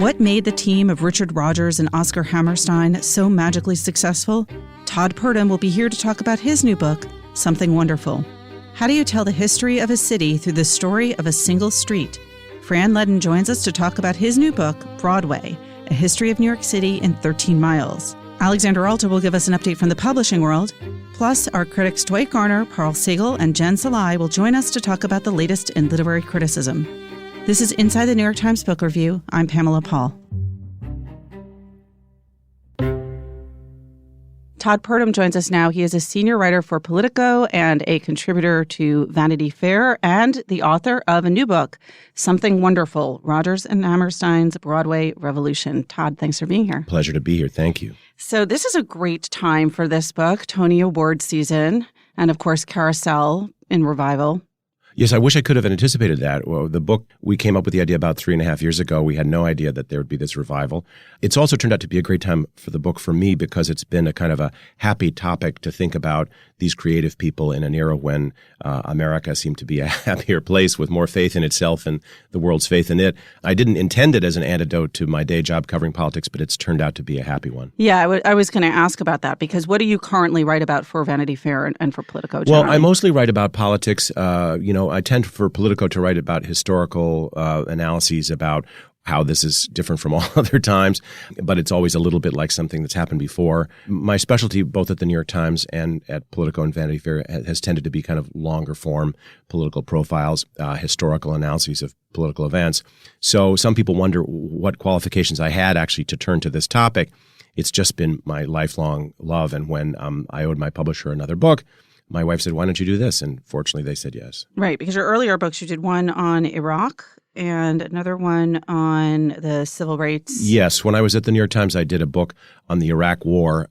What made the team of Richard Rodgers and Oscar Hammerstein so magically successful? Todd Purdum will be here to talk about his new book, Something Wonderful. How do you tell the history of a city through the story of a single street? Fran Leadon joins us to talk about his new book, Broadway, A History of New York City in 13 Miles. Alexander Alta will give us an update from the publishing world. Plus, our critics Dwight Garner, Parl Siegel, and Jen Salai will join us to talk about the latest in literary criticism. This is Inside the New York Times Book Review. I'm Pamela Paul. Todd Purdum joins us now. He is a senior writer for Politico and a contributor to Vanity Fair and the author of a new book, Something Wonderful, Rodgers and Hammerstein's Broadway Revolution. Todd, thanks for being here. Pleasure to be here. Thank you. So this is a great time for this book, Tony Award season, and of course, Carousel in revival. Yes, I wish I could have anticipated that. Well, the book, we came up with the idea about 3.5 years ago. We had no idea that there would be this revival. It's also turned out to be a great time for the book for me because it's been a kind of a happy topic to think about these creative people in an era when America seemed to be a happier place with more faith in itself and the world's faith in it. I didn't intend it as an antidote to my day job covering politics, but it's turned out to be a happy one. Yeah, I was going to ask about that because what do you currently write about for Vanity Fair and for Politico generally? Well, I mostly write about politics. I tend for Politico to write about historical analyses about how this is different from all other times, but it's always a little bit like something that's happened before. My specialty, both at the New York Times and at Politico and Vanity Fair, has tended to be kind of longer form political profiles, historical analyses of political events. So some people wonder what qualifications I had actually to turn to this topic. It's just been my lifelong love. And when I owed my publisher another book, my wife said, why don't you do this? And fortunately, they said yes. Right, because your earlier books, you did one on Iraq and another one on the civil rights. Yes. When I was at the New York Times, I did a book on the Iraq War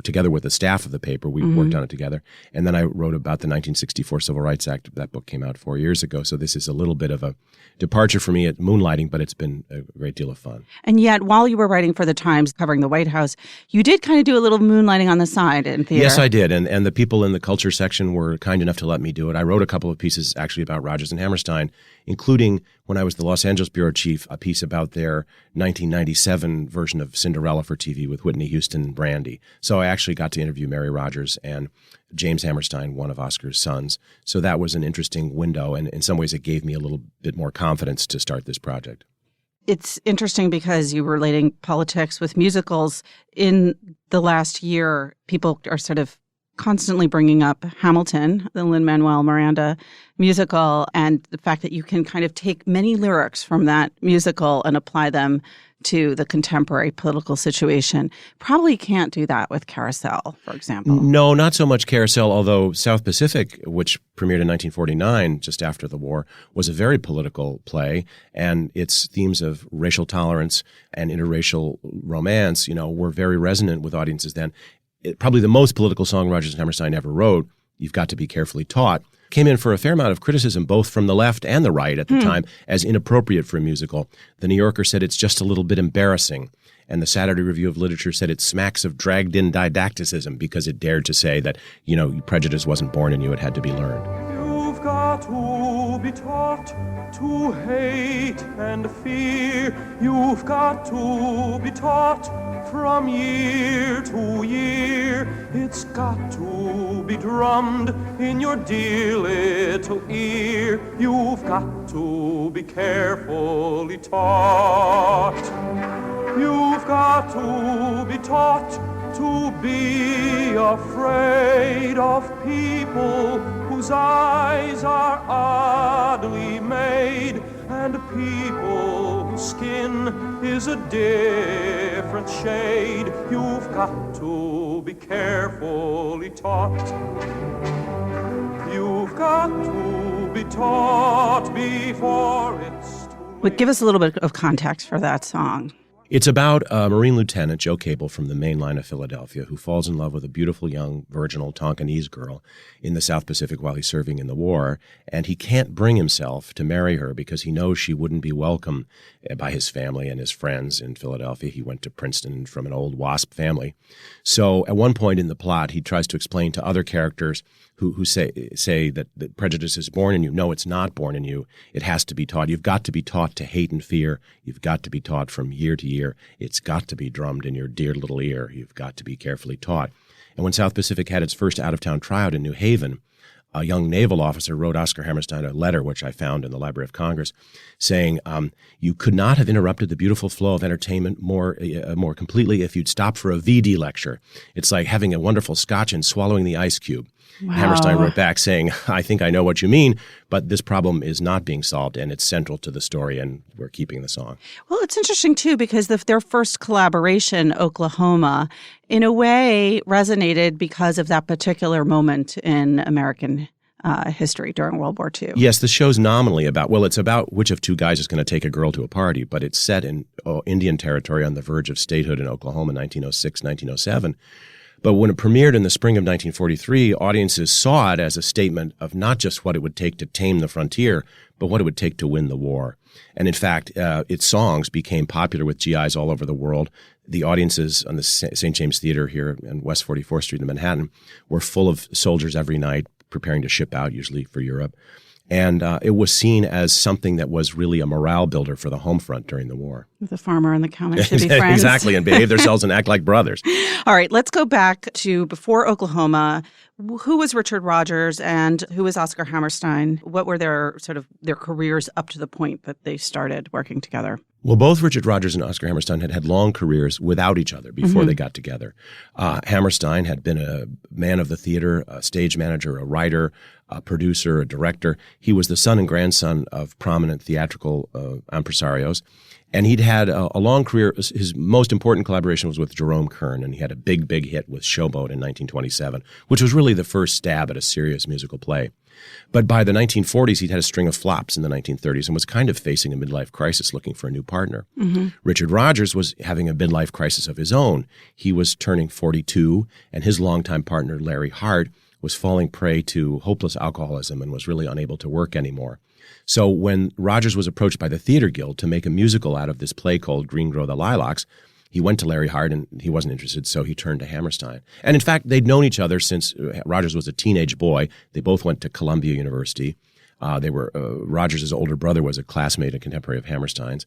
together with the staff of the paper. We worked on it together. And then I wrote about the 1964 Civil Rights Act. That book came out 4 years ago. So this is a little bit of a departure for me at moonlighting, but it's been a great deal of fun. And yet, while you were writing for the Times, covering the White House, you did kind of do a little moonlighting on the side in theater. Yes, I did. And the people in the culture section were kind enough to let me do it. I wrote a couple of pieces actually about Rodgers and Hammerstein, including when I was the Los Angeles bureau chief, a piece about their 1997 version of Cinderella for TV with Whitney Houston and Brandy. So I actually got to interview Mary Rodgers and James Hammerstein, one of Oscar's sons. So that was an interesting window, and in some ways it gave me a little bit more confidence to start this project. It's interesting because you were relating politics with musicals. In the last year, people are sort of constantly bringing up Hamilton, the Lin-Manuel Miranda musical, and the fact that you can kind of take many lyrics from that musical and apply them to the contemporary political situation. Probably can't do that with Carousel, for example. No, not so much Carousel, although South Pacific, which premiered in 1949, just after the war, was a very political play, and its themes of racial tolerance and interracial romance, were very resonant with audiences then. Probably the most political song Rodgers and Hammerstein ever wrote, You've Got to Be Carefully Taught, came in for a fair amount of criticism, both from the left and the right at the time, as inappropriate for a musical. The New Yorker said it's just a little bit embarrassing. And the Saturday Review of Literature said it smacks of dragged-in didacticism because it dared to say that, prejudice wasn't born in you, it had to be learned. You've got to be taught to hate and fear. You've got to be taught from year to year. It's got to be drummed in your dear little ear. You've got to be carefully taught. You've got to be taught to be afraid of people whose eyes are oddly made, and people whose skin is a different shade. You've got to be carefully taught. You've got to be taught before it's too late. But give us a little bit of context for that song. It's about a Marine Lieutenant, Joe Cable, from the Main Line of Philadelphia, who falls in love with a beautiful young virginal Tonkinese girl in the South Pacific while he's serving in the war, and he can't bring himself to marry her because he knows she wouldn't be welcome by his family and his friends in Philadelphia. He went to Princeton from an old WASP family. So at one point in the plot, he tries to explain to other characters who say that prejudice is born in you. No, it's not born in you. It has to be taught. You've got to be taught to hate and fear. You've got to be taught from year to year. It's got to be drummed in your dear little ear. You've got to be carefully taught. And when South Pacific had its first out-of-town tryout in New Haven, a young naval officer wrote Oscar Hammerstein a letter, which I found in the Library of Congress, saying, you could not have interrupted the beautiful flow of entertainment more completely if you'd stopped for a VD lecture. It's like having a wonderful scotch and swallowing the ice cube. Wow. Hammerstein wrote back saying, I think I know what you mean, but this problem is not being solved, and it's central to the story, and we're keeping the song. Well, it's interesting, too, because their first collaboration, Oklahoma, in a way resonated because of that particular moment in American history during World War II. Yes, the show's nominally it's about which of two guys is going to take a girl to a party, but it's set in Indian territory on the verge of statehood in Oklahoma, 1906, 1907. But when it premiered in the spring of 1943, audiences saw it as a statement of not just what it would take to tame the frontier, but what it would take to win the war. And in fact, its songs became popular with GIs all over the world. The audiences on the St. James Theater here on West 44th Street in Manhattan were full of soldiers every night preparing to ship out, usually for Europe. And it was seen as something that was really a morale builder for the home front during the war. The farmer and the cowman should be friends. Exactly, and behave themselves and act like brothers. All right, let's go back to before Oklahoma. Who was Richard Rodgers and who was Oscar Hammerstein? What were their careers up to the point that they started working together? Well, both Richard Rodgers and Oscar Hammerstein had long careers without each other before they got together. Hammerstein had been a man of the theater, a stage manager, a writer, a producer, a director. He was the son and grandson of prominent theatrical impresarios. And he'd had a long career. His most important collaboration was with Jerome Kern, and he had a big hit with Showboat in 1927, which was really the first stab at a serious musical play. But by the 1940s, he'd had a string of flops in the 1930s and was kind of facing a midlife crisis looking for a new partner. Richard Rodgers was having a midlife crisis of his own. He was turning 42, and his longtime partner, Larry Hart, was falling prey to hopeless alcoholism and was really unable to work anymore. So when Rodgers was approached by the Theater Guild to make a musical out of this play called Green Grow the Lilacs, he went to Larry Hart and he wasn't interested, so he turned to Hammerstein. And in fact, they'd known each other since Rodgers was a teenage boy. They both went to Columbia University. Rodgers' older brother was a classmate and contemporary of Hammerstein's.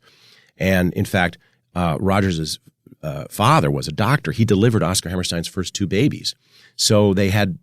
And in fact, Rodgers' father was a doctor. He delivered Oscar Hammerstein's first two babies. So they had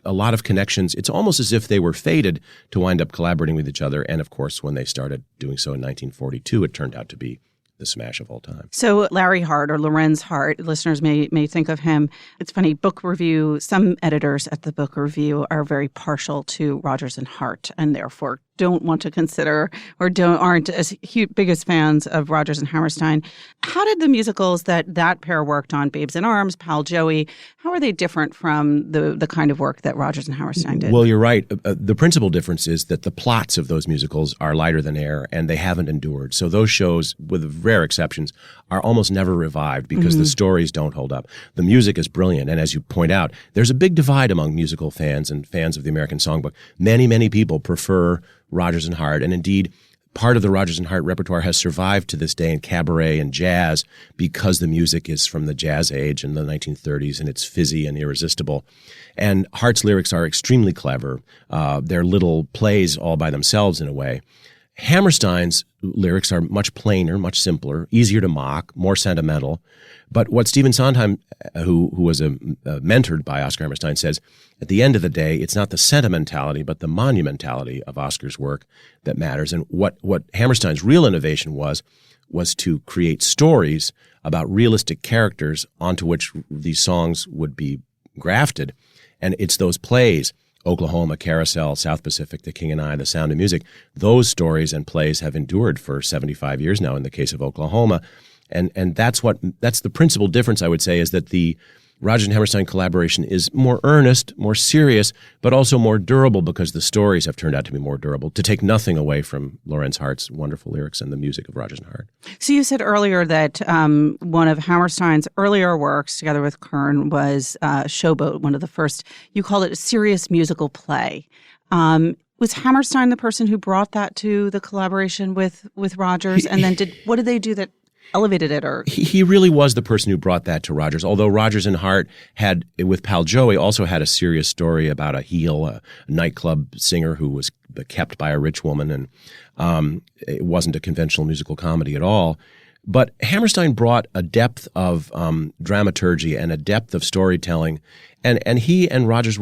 a lot of connections. It's almost as if they were fated to wind up collaborating with each other. And of course, when they started doing so in 1942, it turned out to be the smash of all time. So Larry Hart, or Lorenz Hart, listeners may think of him. It's funny, book review, some editors at the book review are very partial to Rodgers and Hart and therefore don't want to consider or aren't as big as fans of Rodgers and Hammerstein. How did the musicals that pair worked on, Babes in Arms, Pal Joey, how are they different from the kind of work that Rodgers and Hammerstein did? Well, you're right. The principal difference is that the plots of those musicals are lighter than air and they haven't endured. So those shows, with rare exceptions, are almost never revived because the stories don't hold up. The music is brilliant. And as you point out, there's a big divide among musical fans and fans of the American Songbook. Many people prefer Rodgers and Hart, and indeed, part of the Rodgers and Hart repertoire has survived to this day in cabaret and jazz because the music is from the jazz age in the 1930s, and it's fizzy and irresistible. And Hart's lyrics are extremely clever. They're little plays all by themselves in a way. Hammerstein's lyrics are much plainer, much simpler, easier to mock, more sentimental. But what Stephen Sondheim, who was mentored by Oscar Hammerstein, says, at the end of the day, it's not the sentimentality, but the monumentality of Oscar's work that matters. And what Hammerstein's real innovation was to create stories about realistic characters onto which these songs would be grafted. And it's those plays, Oklahoma, Carousel, South Pacific, The King and I, The Sound of Music, those stories and plays have endured for 75 years now in the case of Oklahoma. And that's the principal difference, I would say, is that the Rodgers and Hammerstein collaboration is more earnest, more serious, but also more durable because the stories have turned out to be more durable, to take nothing away from Lorenz Hart's wonderful lyrics and the music of Rodgers and Hart. So you said earlier that one of Hammerstein's earlier works, together with Kern, was Showboat, one of the first. You called it a serious musical play. Was Hammerstein the person who brought that to the collaboration with Rodgers? And then what did they do that elevated it? Or He really was the person who brought that to Rodgers, although Rodgers and Hart had, with Pal Joey, also had a serious story about a heel, a nightclub singer who was kept by a rich woman, and it wasn't a conventional musical comedy at all. But Hammerstein brought a depth of dramaturgy and a depth of storytelling, and he and Rodgers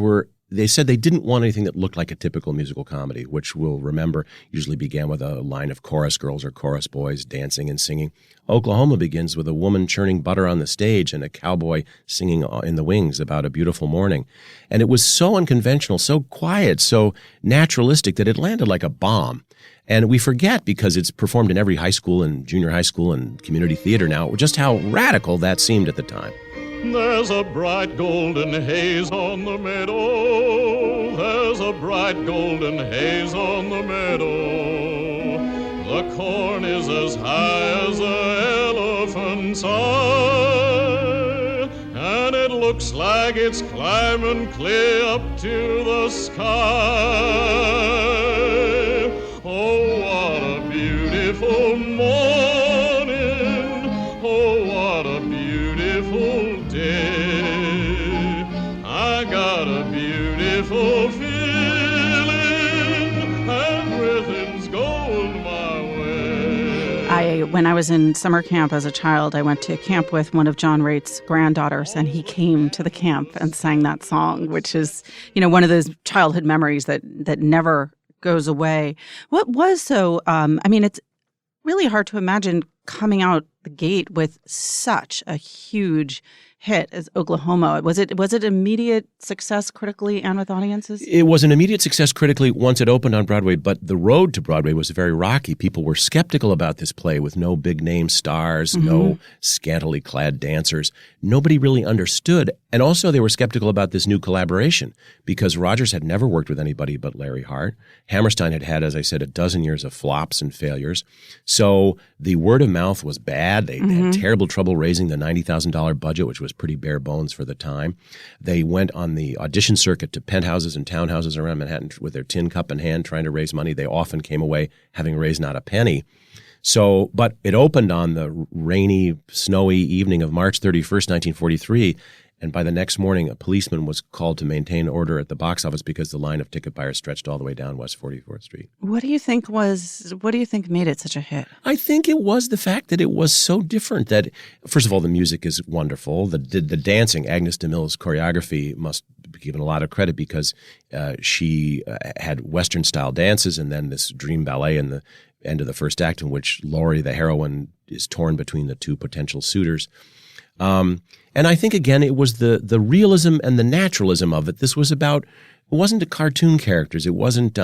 they said they didn't want anything that looked like a typical musical comedy, which we'll remember usually began with a line of chorus girls or chorus boys dancing and singing. Oklahoma begins with a woman churning butter on the stage and a cowboy singing in the wings about a beautiful morning. And it was so unconventional, so quiet, so naturalistic that it landed like a bomb. And we forget, because it's performed in every high school and junior high school and community theater now, just how radical that seemed at the time. There's a bright golden haze on the meadow. There's a bright golden haze on the meadow. The corn is as high as an elephant's eye, and it looks like it's climbing clear up to the sky. Oh, what a beautiful morning. Oh, what a beautiful day. I got a beautiful feeling, and everything's going my way. when I was in summer camp as a child, I went to camp with one of John Rait's granddaughters, and he came to the camp and sang that song, which is, one of those childhood memories that never goes away. What was so, it's really hard to imagine coming out the gate with such a huge hit as Oklahoma. Was it immediate success critically and with audiences? It was an immediate success critically once it opened on Broadway, but the road to Broadway was very rocky. People were skeptical about this play with no big-name stars, no scantily clad dancers. Nobody really understood. And also they were skeptical about this new collaboration because Rodgers had never worked with anybody but Larry Hart. Hammerstein had, as I said, a dozen years of flops and failures. So the word of mouth was bad. They had terrible trouble raising the $90,000 budget, which was pretty bare bones for the time. They went on the audition circuit to penthouses and townhouses around Manhattan with their tin cup in hand trying to raise money. They often came away having raised not a penny. So, but it opened on the rainy, snowy evening of March 31st, 1943, and by the next morning, a policeman was called to maintain order at the box office because the line of ticket buyers stretched all the way down West 44th Street. What do you think made it such a hit? I think it was the fact that it was so different that, first of all, the music is wonderful. The dancing, Agnes DeMille's choreography must be given a lot of credit because she had Western-style dances and then this dream ballet in the end of the first act in which Laurie, the heroine, is torn between the two potential suitors. And I think, again, it was the realism and the naturalism of it. This was about, it wasn't cartoon characters. It wasn't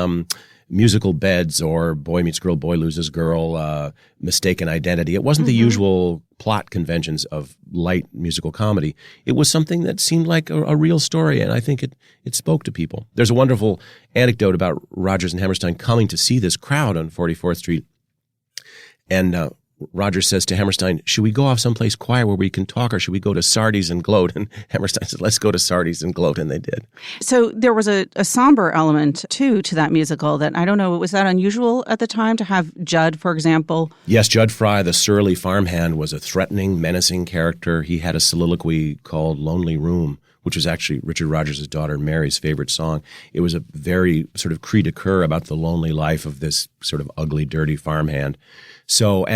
musical beds or boy meets girl, boy loses girl, mistaken identity. It wasn't the usual plot conventions of light musical comedy. It was something that seemed like a real story, and I think it spoke to people. There's a wonderful anecdote about Rodgers and Hammerstein coming to see this crowd on 44th Street, and Rodgers says to Hammerstein, should we go off someplace quiet where we can talk, or should we go to Sardi's and gloat? And Hammerstein said, let's go to Sardi's and gloat, and they did. So there was a somber element, too, to that musical that, I don't know, was that unusual at the time to have Judd, for example? Yes, Judd Fry, the surly farmhand, was a threatening, menacing character. He had a soliloquy called Lonely Room, which was actually Richard Rodgers' daughter Mary's favorite song. It was a very sort of cri de coeur about the lonely life of this sort of ugly, dirty farmhand. So,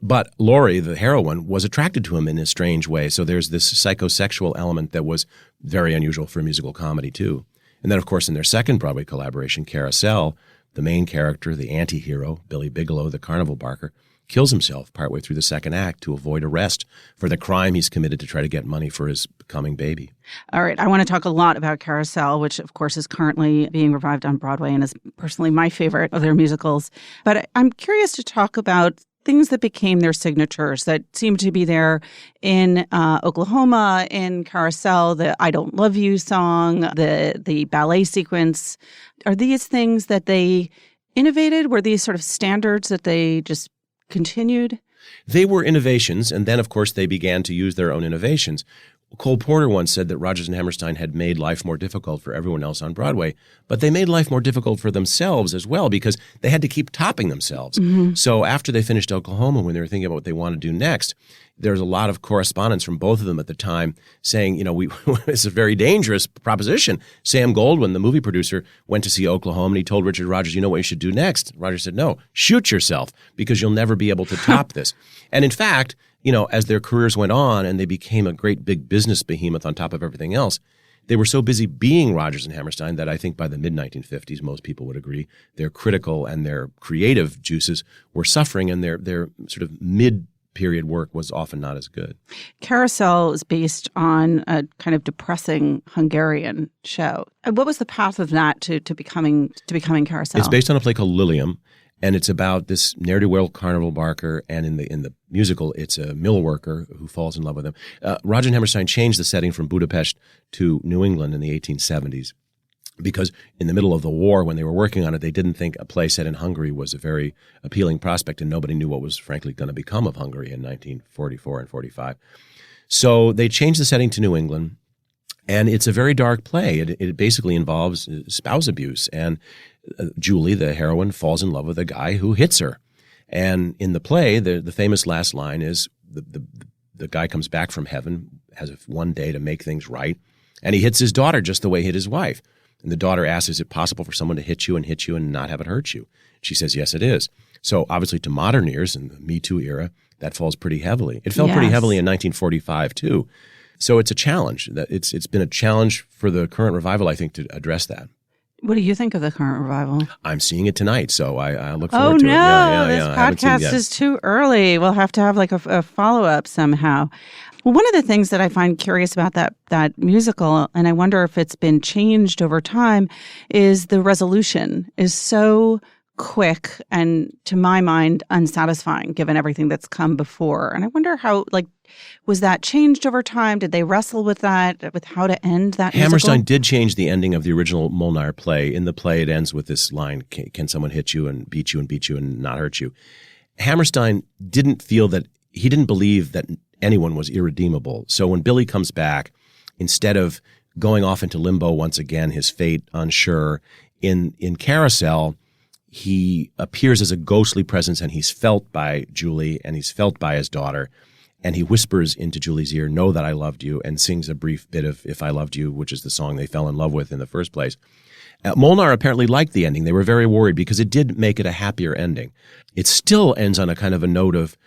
but Laurie, the heroine, was attracted to him in a strange way. So there's this psychosexual element that was very unusual for a musical comedy, too. And then, of course, in their second Broadway collaboration, Carousel, the main character, the anti-hero, Billy Bigelow, the carnival barker, kills himself partway through the second act to avoid arrest for the crime he's committed to try to get money for his coming baby. All right. I want to talk a lot about Carousel, which, of course, is currently being revived on Broadway and is personally my favorite of their musicals. But I'm curious to talk about things that became their signatures that seem to be there in Oklahoma, in Carousel, the I Don't Love You song, the ballet sequence. Are these things that they innovated? Were these sort of standards that they just continued? They were innovations, and then, of course, they began to use their own innovations. Cole Porter once said that Rodgers and Hammerstein had made life more difficult for everyone else on Broadway, but they made life more difficult for themselves as well because they had to keep topping themselves. Mm-hmm. So after they finished Oklahoma, when they were thinking about what they wanted to do next, there was a lot of correspondence from both of them at the time saying, it's a very dangerous proposition. Sam Goldwyn, the movie producer, went to see Oklahoma and he told Richard Rodgers, you know what you should do next? Rodgers said, no, shoot yourself because you'll never be able to top this. And in fact, as their careers went on and they became a great big business behemoth on top of everything else, they were so busy being Rodgers and Hammerstein that I think by the mid-1950s, most people would agree, their critical and their creative juices were suffering and their sort of mid-period work was often not as good. Carousel is based on a kind of depressing Hungarian show. What was the path of that to becoming Carousel? It's based on a play called Lilium. And it's about this ne'er-do-well carnival barker, and in the musical, it's a mill worker who falls in love with him. Rodgers and Hammerstein changed the setting from Budapest to New England in the 1870s because in the middle of the war, when they were working on it, they didn't think a play set in Hungary was a very appealing prospect, and nobody knew what was frankly going to become of Hungary in 1944 and 45. So they changed the setting to New England. And it's a very dark play. It basically involves spouse abuse. And Julie, the heroine, falls in love with a guy who hits her. And in the play, the famous last line is the guy comes back from heaven, has one day to make things right, and he hits his daughter just the way he hit his wife. And the daughter asks, is it possible for someone to hit you and not have it hurt you? She says, yes, it is. So obviously to modern ears, in the Me Too era, that falls pretty heavily. It fell pretty heavily in 1945, too. So it's a challenge. It's been a challenge for the current revival, I think, to address that. What do you think of the current revival? I'm seeing it tonight, so I look forward to it. Oh, no, this podcast is too early. We'll have to have like a follow-up somehow. Well, one of the things that I find curious about that musical, and I wonder if it's been changed over time, is the resolution is so quick and, to my mind, unsatisfying given everything that's come before. And I wonder how, was that changed over time? Did they wrestle with that, with how to end that musical? Hammerstein did change the ending of the original Molnar play. In the play, it ends with this line, can someone hit you and beat you and not hurt you? Hammerstein didn't believe that anyone was irredeemable. So when Billy comes back, instead of going off into limbo once again, his fate unsure, in Carousel, he appears as a ghostly presence and he's felt by Julie and he's felt by his daughter. And he whispers into Julie's ear, know that I loved you, and sings a brief bit of If I Loved You, which is the song they fell in love with in the first place. Molnar apparently liked the ending. They were very worried because it did make it a happier ending. It still ends on a kind of a note of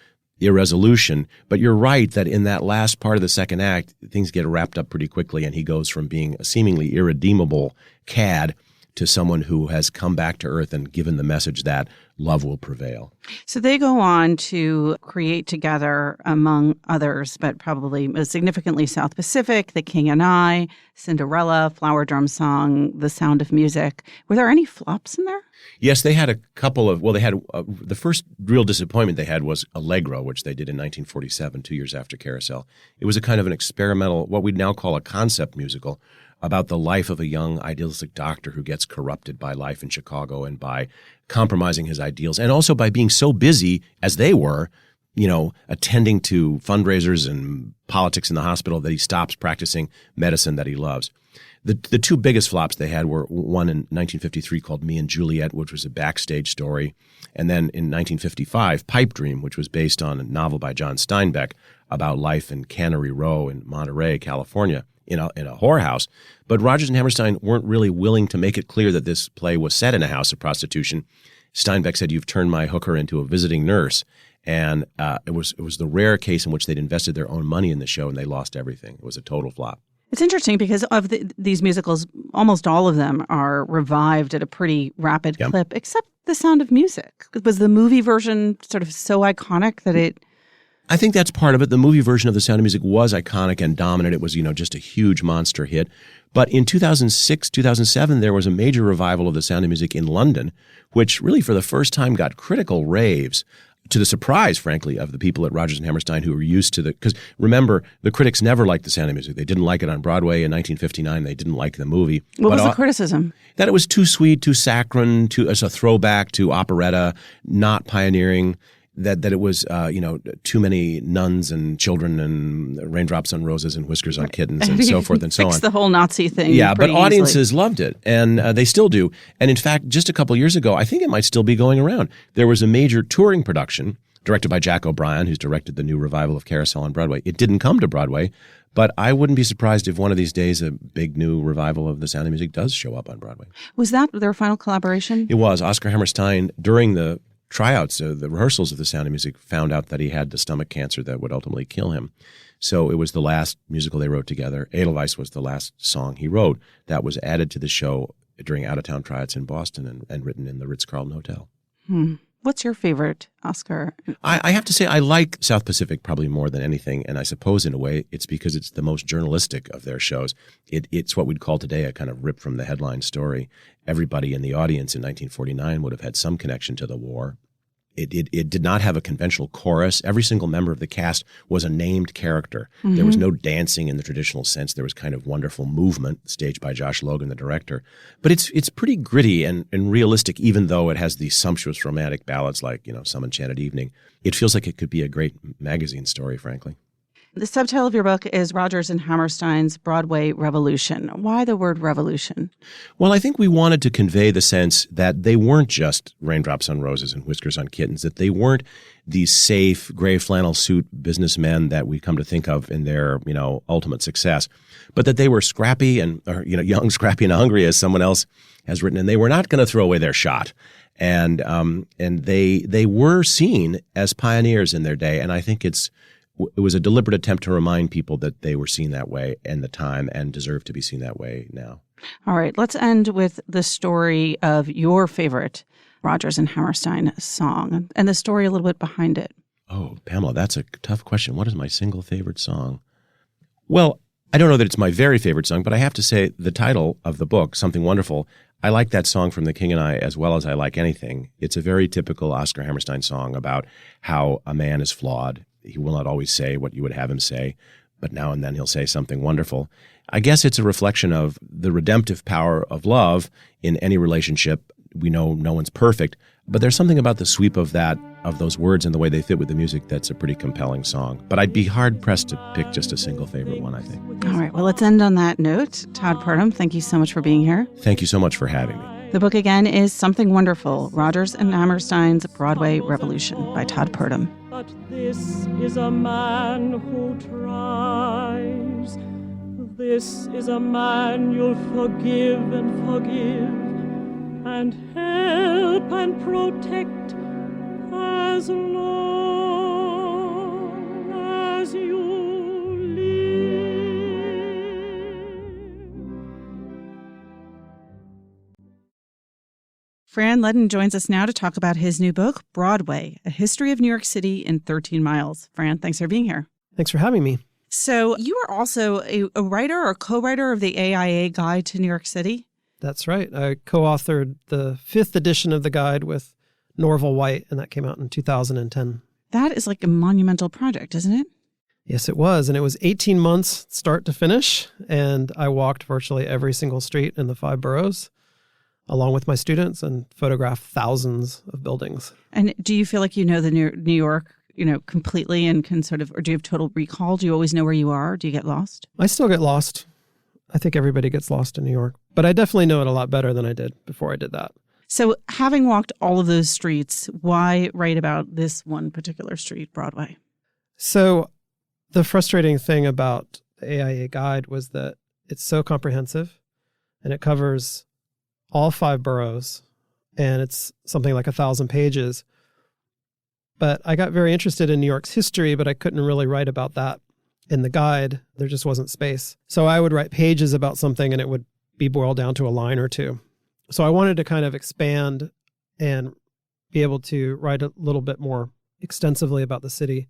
irresolution, but you're right that in that last part of the second act, things get wrapped up pretty quickly and he goes from being a seemingly irredeemable cad to someone who has come back to earth and given the message that love will prevail. So they go on to create together, among others, but probably most significantly South Pacific, The King and I, Cinderella, Flower Drum Song, The Sound of Music. Were there any flops in there? they had a couple of, they had, the first real disappointment they had was Allegro, which they did in 1947, 2 years after Carousel. It was a kind of an experimental, what we'd now call a concept musical, about the life of a young idealistic doctor who gets corrupted by life in Chicago and by compromising his ideals, and also by being so busy, as they were, attending to fundraisers and politics in the hospital, that he stops practicing medicine that he loves. The two biggest flops they had were one in 1953 called Me and Juliet, which was a backstage story, and then in 1955, Pipe Dream, which was based on a novel by John Steinbeck about life in Cannery Row in Monterey, California, in a whorehouse. But Rodgers and Hammerstein weren't really willing to make it clear that this play was set in a house of prostitution. Steinbeck said, "You've turned my hooker into a visiting nurse." And it was the rare case in which they'd invested their own money in the show and they lost everything. It was a total flop. It's interesting because of these musicals, almost all of them are revived at a pretty rapid clip, except The Sound of Music. Was the movie version sort of so iconic that it... I think that's part of it. The movie version of The Sound of Music was iconic and dominant. It was, just a huge monster hit. But in 2006, 2007, there was a major revival of The Sound of Music in London, which really for the first time got critical raves, to the surprise, frankly, of the people at Rodgers and Hammerstein who were used to because remember, the critics never liked The Sound of Music. They didn't like it on Broadway in 1959. They didn't like the movie. What was the criticism? That it was too sweet, too saccharine, as a throwback to operetta, not pioneering. that it was, too many nuns and children and raindrops on roses and whiskers on kittens and so forth and so on. Fix the whole Nazi thing. Yeah, but pretty audiences easily. loved it, and they still do. And in fact, just a couple years ago, I think it might still be going around. There was a major touring production directed by Jack O'Brien, who's directed the new revival of Carousel on Broadway. It didn't come to Broadway, but I wouldn't be surprised if one of these days a big new revival of The Sound of Music does show up on Broadway. Was that their final collaboration? It was. Oscar Hammerstein, during the tryouts, the rehearsals of The Sound of Music, found out that he had the stomach cancer that would ultimately kill him. So it was the last musical they wrote together. Edelweiss was the last song he wrote that was added to the show during out-of-town tryouts in Boston and written in the Ritz-Carlton Hotel. What's your favorite Oscar? I have to say I like South Pacific probably more than anything, and I suppose in a way it's because it's the most journalistic of their shows. It's what we'd call today a kind of rip from the headline story. Everybody in the audience in 1949 would have had some connection to the war. It did not have a conventional chorus. Every single member of the cast was a named character. Mm-hmm. There was no dancing in the traditional sense. There was kind of wonderful movement staged by Josh Logan, the director. But it's pretty gritty and realistic, even though it has these sumptuous romantic ballads like, Some Enchanted Evening. It feels like it could be a great magazine story, frankly. The subtitle of your book is Rodgers and Hammerstein's Broadway Revolution. Why the word revolution? Well, I think we wanted to convey the sense that they weren't just raindrops on roses and whiskers on kittens, that they weren't these safe, gray flannel suit businessmen that we come to think of in their, ultimate success, but that they were scrappy and, young, scrappy, and hungry, as someone else has written, and they were not going to throw away their shot. And they were seen as pioneers in their day, and I think it was a deliberate attempt to remind people that they were seen that way in the time and deserve to be seen that way now. All right, let's end with the story of your favorite Rodgers and Hammerstein song and the story a little bit behind it. Oh, Pamela, that's a tough question. What is my single favorite song? Well, I don't know that it's my very favorite song, but I have to say the title of the book, Something Wonderful, I like that song from The King and I as well as I like anything. It's a very typical Oscar Hammerstein song about how a man is flawed. He will not always say what you would have him say, but now and then he'll say something wonderful. I guess it's a reflection of the redemptive power of love in any relationship. We know no one's perfect, but there's something about the sweep of those words and the way they fit with the music that's a pretty compelling song. But I'd be hard-pressed to pick just a single favorite one, I think. All right, well, let's end on that note. Todd Purdum, thank you so much for being here. Thank you so much for having me. The book again is Something Wonderful, Rodgers and Hammerstein's Broadway Revolution by Todd Purdum. But this is a man who tries. This is a man you'll forgive and help and protect as long as you Fran Leadon joins us now to talk about his new book, Broadway, A History of New York City in 13 Miles. Fran, thanks for being here. Thanks for having me. So you are also a writer or co-writer of the AIA Guide to New York City? That's right. I co-authored the 5th edition of the guide with Norval White, and that came out in 2010. That is like a monumental project, isn't it? Yes, it was. And it was 18 months start to finish, and I walked virtually every single street in the 5 boroughs, along with my students, and photographed thousands of buildings. And do you feel like you know the New York, completely and can sort of, or do you have total recall? Do you always know where you are? Do you get lost? I still get lost. I think everybody gets lost in New York, but I definitely know it a lot better than I did before I did that. So having walked all of those streets, why write about this one particular street, Broadway? So the frustrating thing about the AIA Guide was that it's so comprehensive and it covers all 5 boroughs, and it's something like 1,000 pages. But I got very interested in New York's history, but I couldn't really write about that in the guide. There just wasn't space. So I would write pages about something and it would be boiled down to a line or two. So I wanted to kind of expand and be able to write a little bit more extensively about the city.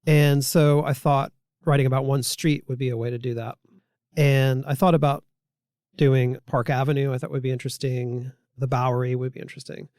And so I thought writing about one street would be a way to do that. And I thought about doing Park Avenue. I thought would be interesting. The Bowery would be interesting.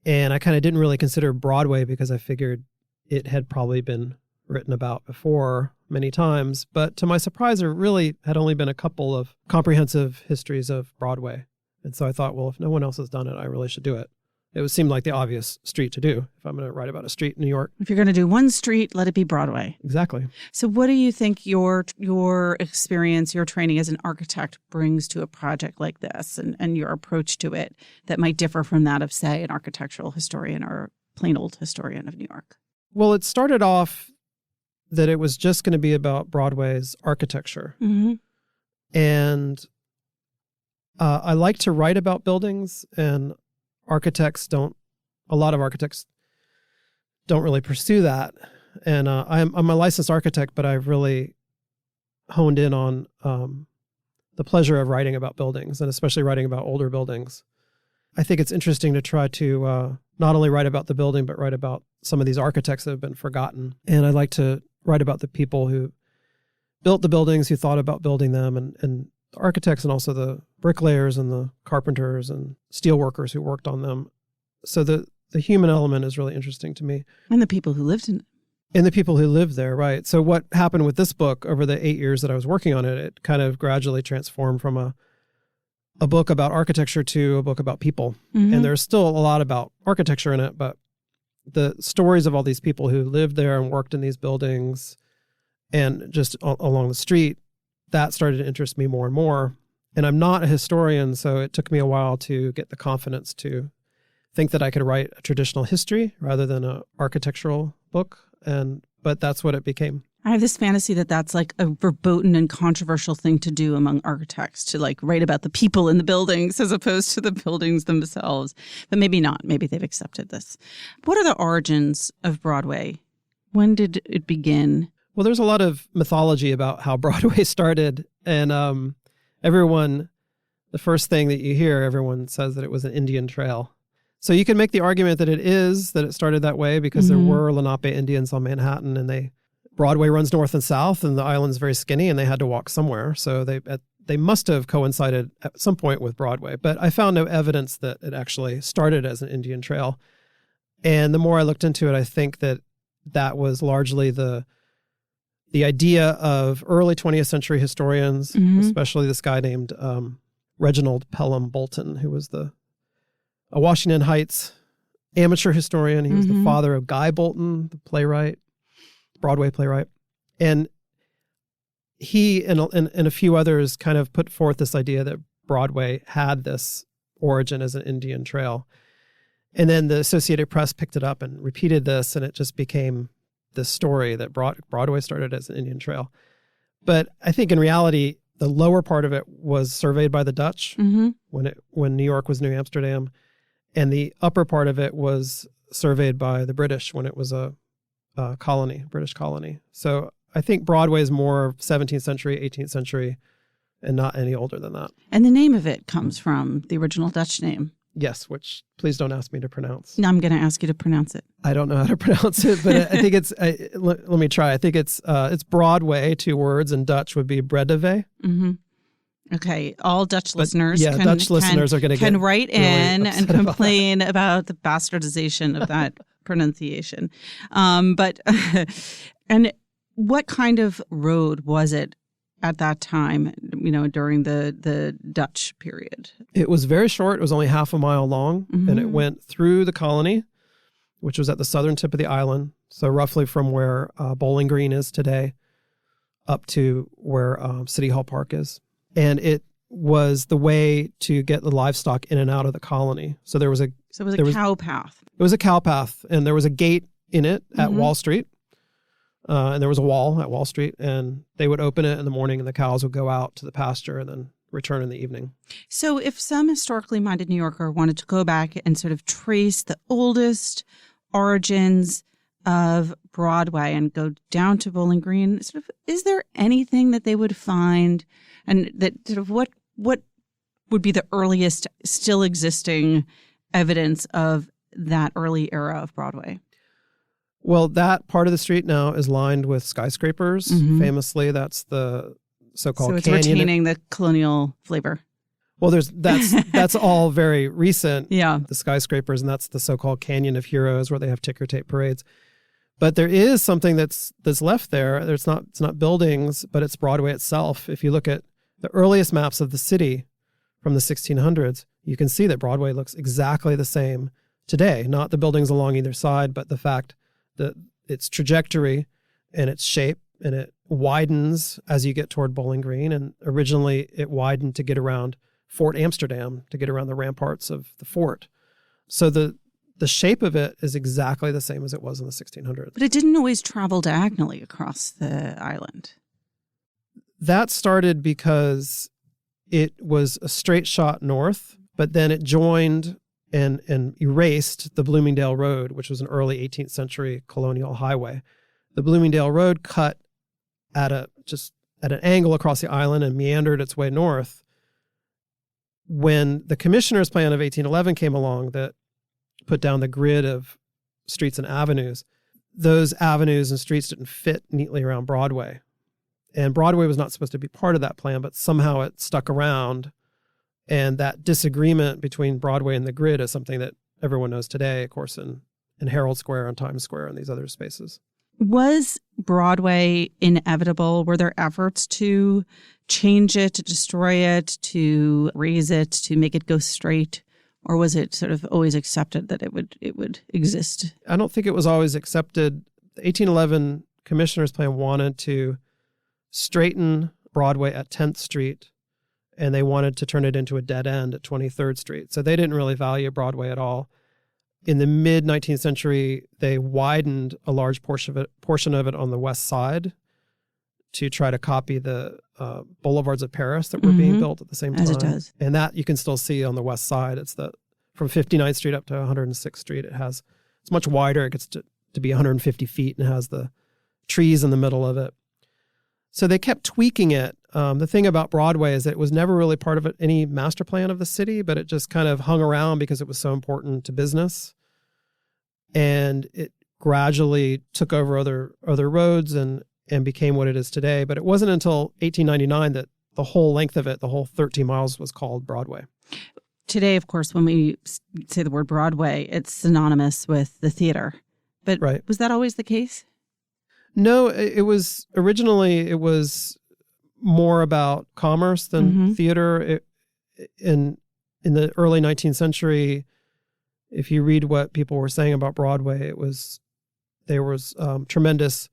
And I kind of didn't really consider Broadway because I figured it had probably been written about before many times. But to my surprise, there really had only been a couple of comprehensive histories of Broadway. And so I thought, well, if no one else has done it, I really should do it. It would seem like the obvious street to do if I'm going to write about a street in New York. If you're going to do one street, let it be Broadway. Exactly. So what do you think your experience, your training as an architect brings to a project like this and your approach to it that might differ from that of, say, an architectural historian or plain old historian of New York? Well, it started off that it was just going to be about Broadway's architecture. Mm-hmm. And I like to write about buildings, and a lot of architects don't really pursue that. And I'm a licensed architect, but I've really honed in on the pleasure of writing about buildings, and especially writing about older buildings. I think it's interesting to try to not only write about the building, but write about some of these architects that have been forgotten. And I like to write about the people who built the buildings, who thought about building them, and the architects, and also the bricklayers and the carpenters and steel workers who worked on them. So the human element is really interesting to me. And the people who lived in it. And the people who lived there, right. So what happened with this book over the 8 years that I was working on it, it kind of gradually transformed from a book about architecture to a book about people. Mm-hmm. And there's still a lot about architecture in it, but the stories of all these people who lived there and worked in these buildings and just along the street, that started to interest me more and more. And I'm not a historian, so it took me a while to get the confidence to think that I could write a traditional history rather than an architectural book. But that's what it became. I have this fantasy that that's like a verboten and controversial thing to do among architects, to like write about the people in the buildings as opposed to the buildings themselves. But maybe not. Maybe they've accepted this. What are the origins of Broadway? When did it begin? Well, there's a lot of mythology about how Broadway started. And the first thing that you hear, everyone says that it was an Indian trail. So you can make the argument that it started that way because there were Lenape Indians on Manhattan, and Broadway runs north and south, and the island's very skinny, and they had to walk somewhere. So they must have coincided at some point with Broadway. But I found no evidence that it actually started as an Indian trail. And the more I looked into it, I think that was largely the idea of early 20th century historians, especially this guy named Reginald Pelham Bolton, who was a Washington Heights amateur historian. He was the father of Guy Bolton, the playwright, Broadway playwright. And he and a few others kind of put forth this idea that Broadway had this origin as an Indian trail. And then the Associated Press picked it up and repeated this, and it just became this story that Broadway started as an Indian trail. But I think in reality, the lower part of it was surveyed by the Dutch when New York was New Amsterdam, and the upper part of it was surveyed by the British when it was a British colony. So I think Broadway is more 17th century, 18th century, and not any older than that. And the name of it comes from the original Dutch name. Yes, which please don't ask me to pronounce. No, I'm going to ask you to pronounce it. I don't know how to pronounce it, but I think it's, let me try. I think it's Broadway, 2 words, and Dutch would be Bredeve. Mm-hmm. Okay, all Dutch listeners listeners are going to can write in really and complain about the bastardization of that pronunciation. But and what kind of road was it at that time, during the Dutch period? It was very short. It was only half a mile long, and it went through the colony, which was at the southern tip of the island. So roughly from where Bowling Green is today up to where City Hall Park is. And it was the way to get the livestock in and out of the colony. So there was a cow path. It was a cow path, and there was a gate in it at Wall Street. And there was a wall at Wall Street, and they would open it in the morning, and the cows would go out to the pasture and then return in the evening. So if some historically minded New Yorker wanted to go back and sort of trace the oldest origins of Broadway and go down to Bowling Green, is there anything that they would find, and that sort of what would be the earliest still existing evidence of that early era of Broadway? Well, that part of the street now is lined with skyscrapers. Famously, that's the so-called canyon. So it's canyon. retaining the colonial flavor. Well, that's all very recent. Yeah, the skyscrapers, and that's the so-called Canyon of Heroes, where they have ticker tape parades. But there is something that's left there. It's not buildings, but it's Broadway itself. If you look at the earliest maps of the city from the 1600s, you can see that Broadway looks exactly the same today, not the buildings along either side, but the fact that its trajectory and its shape, and it widens as you get toward Bowling Green. And originally it widened to get around Fort Amsterdam, to get around the ramparts of the fort. So the shape of it is exactly the same as it was in the 1600s. But it didn't always travel diagonally across the island. That started because it was a straight shot north, but then it joined and erased the Bloomingdale Road, which was an early 18th century colonial highway. The Bloomingdale Road cut at an angle across the island and meandered its way north. When the commissioner's plan of 1811 came along that put down the grid of streets and avenues, those avenues and streets didn't fit neatly around Broadway. And Broadway was not supposed to be part of that plan, but somehow it stuck around. And that disagreement between Broadway and the grid is something that everyone knows today, of course, in Herald Square and Times Square and these other spaces. Was Broadway inevitable? Were there efforts to change it, to destroy it, to raise it, to make it go straight? Or was it sort of always accepted that it would exist? I don't think it was always accepted. The 1811 Commissioner's Plan wanted to straighten Broadway at 10th Street, and they wanted to turn it into a dead end at 23rd Street. So they didn't really value Broadway at all. In the mid-19th century, they widened a large portion of it on the west side to try to copy the boulevards of Paris that were being built at the same time. As it does. And that you can still see on the west side. It's from 59th Street up to 106th Street. It's much wider. It gets to be 150 feet and has the trees in the middle of it. So they kept tweaking it. The thing about Broadway is that it was never really part of any master plan of the city, but it just kind of hung around because it was so important to business. And it gradually took over other roads and became what it is today. But it wasn't until 1899 that the whole length of it, the whole 13 miles, was called Broadway. Today, of course, when we say the word Broadway, it's synonymous with the theater. But right. Was that always the case? No, it was more about commerce than theater. In the early 19th century, if you read what people were saying about Broadway, there was tremendous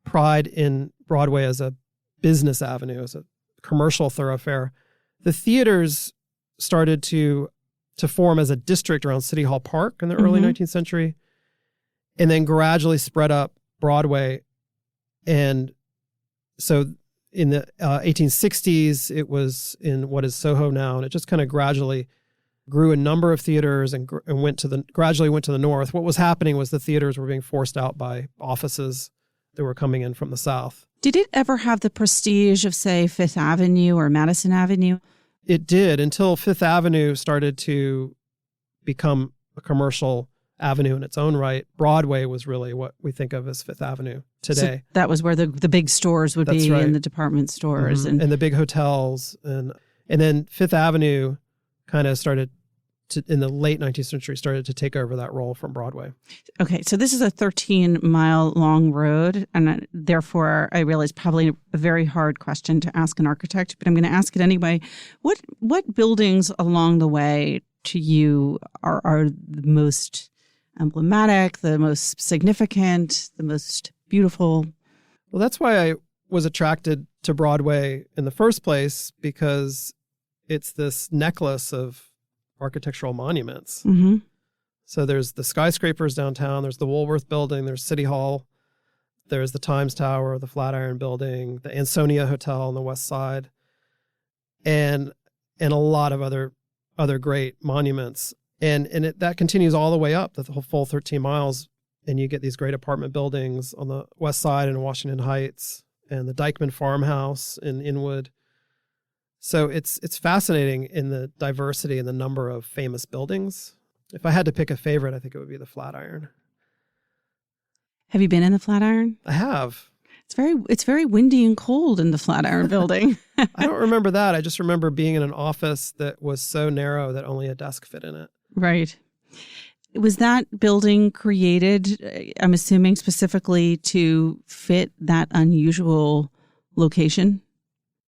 pride in Broadway as a business avenue, as a commercial thoroughfare. The theaters started to form as a district around City Hall Park in the early 19th century, and then gradually spread up Broadway. And so in the 1860s, it was in what is Soho now, and it just kind of gradually grew a number of theaters and gradually went to the north. What was happening was the theaters were being forced out by offices that were coming in from the south. Did it ever have the prestige of, say, Fifth Avenue or Madison Avenue? It did, until Fifth Avenue started to become a commercial avenue in its own right. Broadway was really what we think of as Fifth Avenue today. So that was where the big stores would be, right. And the department stores. And the big hotels. And then Fifth Avenue kind of started to, in the late 19th century, started to take over that role from Broadway. Okay, so this is a 13-mile long road, and therefore I realize probably a very hard question to ask an architect, but I'm going to ask it anyway. What buildings along the way to you are the most emblematic, the most significant, the most beautiful? Well, that's why I was attracted to Broadway in the first place, because it's this necklace of architectural monuments. Mm-hmm. So there's the skyscrapers downtown, there's the Woolworth Building, there's City Hall, there's the Times Tower, the Flatiron Building, the Ansonia Hotel on the west side, and a lot of other great monuments. And that continues all the way up the full 13 miles, and you get these great apartment buildings on the west side in Washington Heights, and the Dyckman Farmhouse in Inwood. So it's fascinating in the diversity and the number of famous buildings. If I had to pick a favorite, I think it would be the Flatiron. Have you been in the Flatiron? I have. It's very windy and cold in the Flatiron building. I don't remember that. I just remember being in an office that was so narrow that only a desk fit in it. Right. Was that building created, I'm assuming, specifically to fit that unusual location?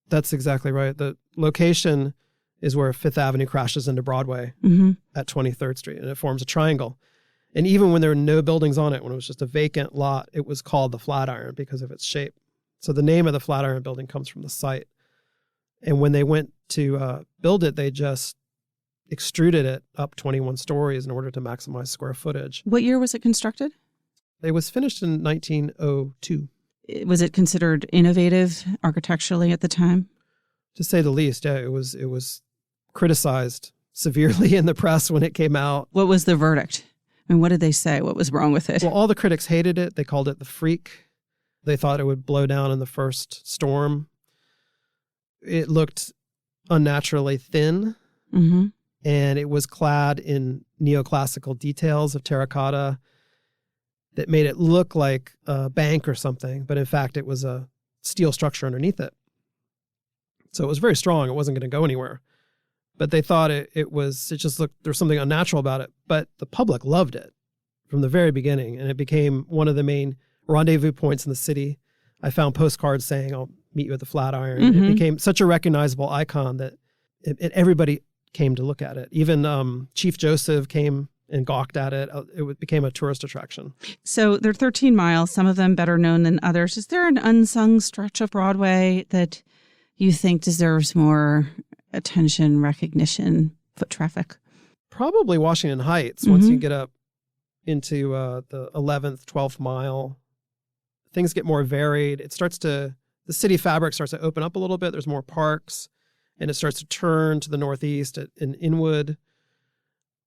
That's exactly right. The location is where Fifth Avenue crashes into Broadway at 23rd Street, and it forms a triangle. And even when there were no buildings on it, when it was just a vacant lot, it was called the Flatiron because of its shape. So the name of the Flatiron building comes from the site. And when they went to build it, they just extruded it up 21 stories in order to maximize square footage. What year was it constructed? It was finished in 1902. Was it considered innovative architecturally at the time? To say the least, yeah, it was criticized severely in the press when it came out. What was the verdict? I mean, what did they say? What was wrong with it? Well, all the critics hated it. They called it the freak. They thought it would blow down in the first storm. It looked unnaturally thin, and it was clad in neoclassical details of terracotta that made it look like a bank or something, but in fact, it was a steel structure underneath it. So it was very strong. It wasn't going to go anywhere. But they thought it just looked, there was something unnatural about it. But the public loved it from the very beginning, and it became one of the main rendezvous points in the city. I found postcards saying, I'll meet you at the Flatiron. It became such a recognizable icon that everybody came to look at it. Even Chief Joseph came and gawked at it. It became a tourist attraction. So there are 13 miles, some of them better known than others. Is there an unsung stretch of Broadway that you think deserves more attention, recognition, foot traffic? Probably Washington Heights. Once you get up into the 11th, 12th mile, things get more varied. The city fabric starts to open up a little bit. There's more parks, and it starts to turn to the northeast in Inwood.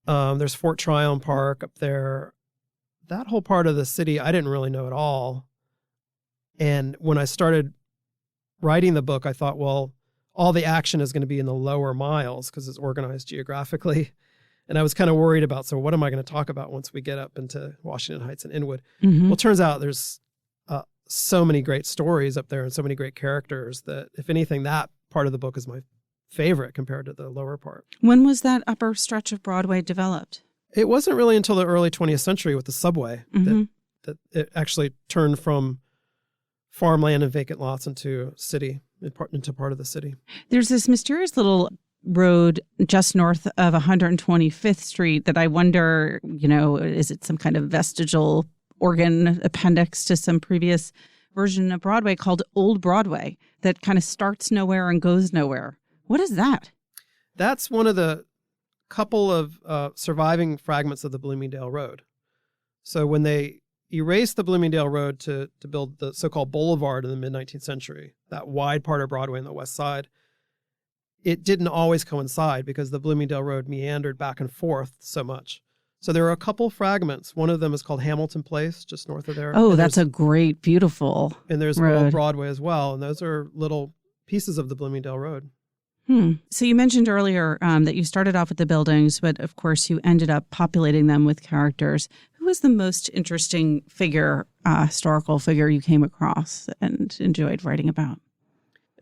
There's Fort Tryon Park up there. That whole part of the city, I didn't really know at all. And when I started writing the book, I thought, well, all the action is going to be in the lower miles because it's organized geographically. And I was kind of worried about, so what am I going to talk about once we get up into Washington Heights and Inwood? Well, it turns out there's so many great stories up there and so many great characters that, if anything, that part of the book is my favorite compared to the lower part. When was that upper stretch of Broadway developed? It wasn't really until the early 20th century with the subway that it actually turned from farmland and vacant lots into part of the city. There's this mysterious little road just north of 125th Street that I wonder, is it some kind of vestigial organ appendix to some previous version of Broadway called Old Broadway that kind of starts nowhere and goes nowhere. What is that? That's one of the couple of surviving fragments of the Bloomingdale Road. So when they erased the Bloomingdale Road to build the so-called boulevard in the mid-19th century, that wide part of Broadway on the west side, it didn't always coincide because the Bloomingdale Road meandered back and forth so much. So there are a couple fragments. One of them is called Hamilton Place, just north of there. Oh, that's a great, beautiful And there's road. Old Broadway as well, and those are little pieces of the Bloomingdale Road. So you mentioned earlier that you started off with the buildings, but of course you ended up populating them with characters. Who was the most interesting historical figure you came across and enjoyed writing about?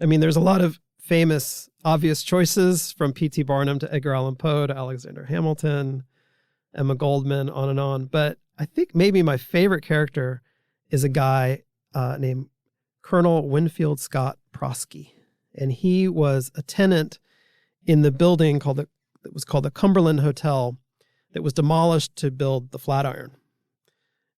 I mean, there's a lot of famous, obvious choices from P.T. Barnum to Edgar Allan Poe to Alexander Hamilton, Emma Goldman, on and on. But I think maybe my favorite character is a guy named Colonel Winfield Scott Prosky. And he was a tenant in the building that was called the Cumberland Hotel that was demolished to build the Flatiron.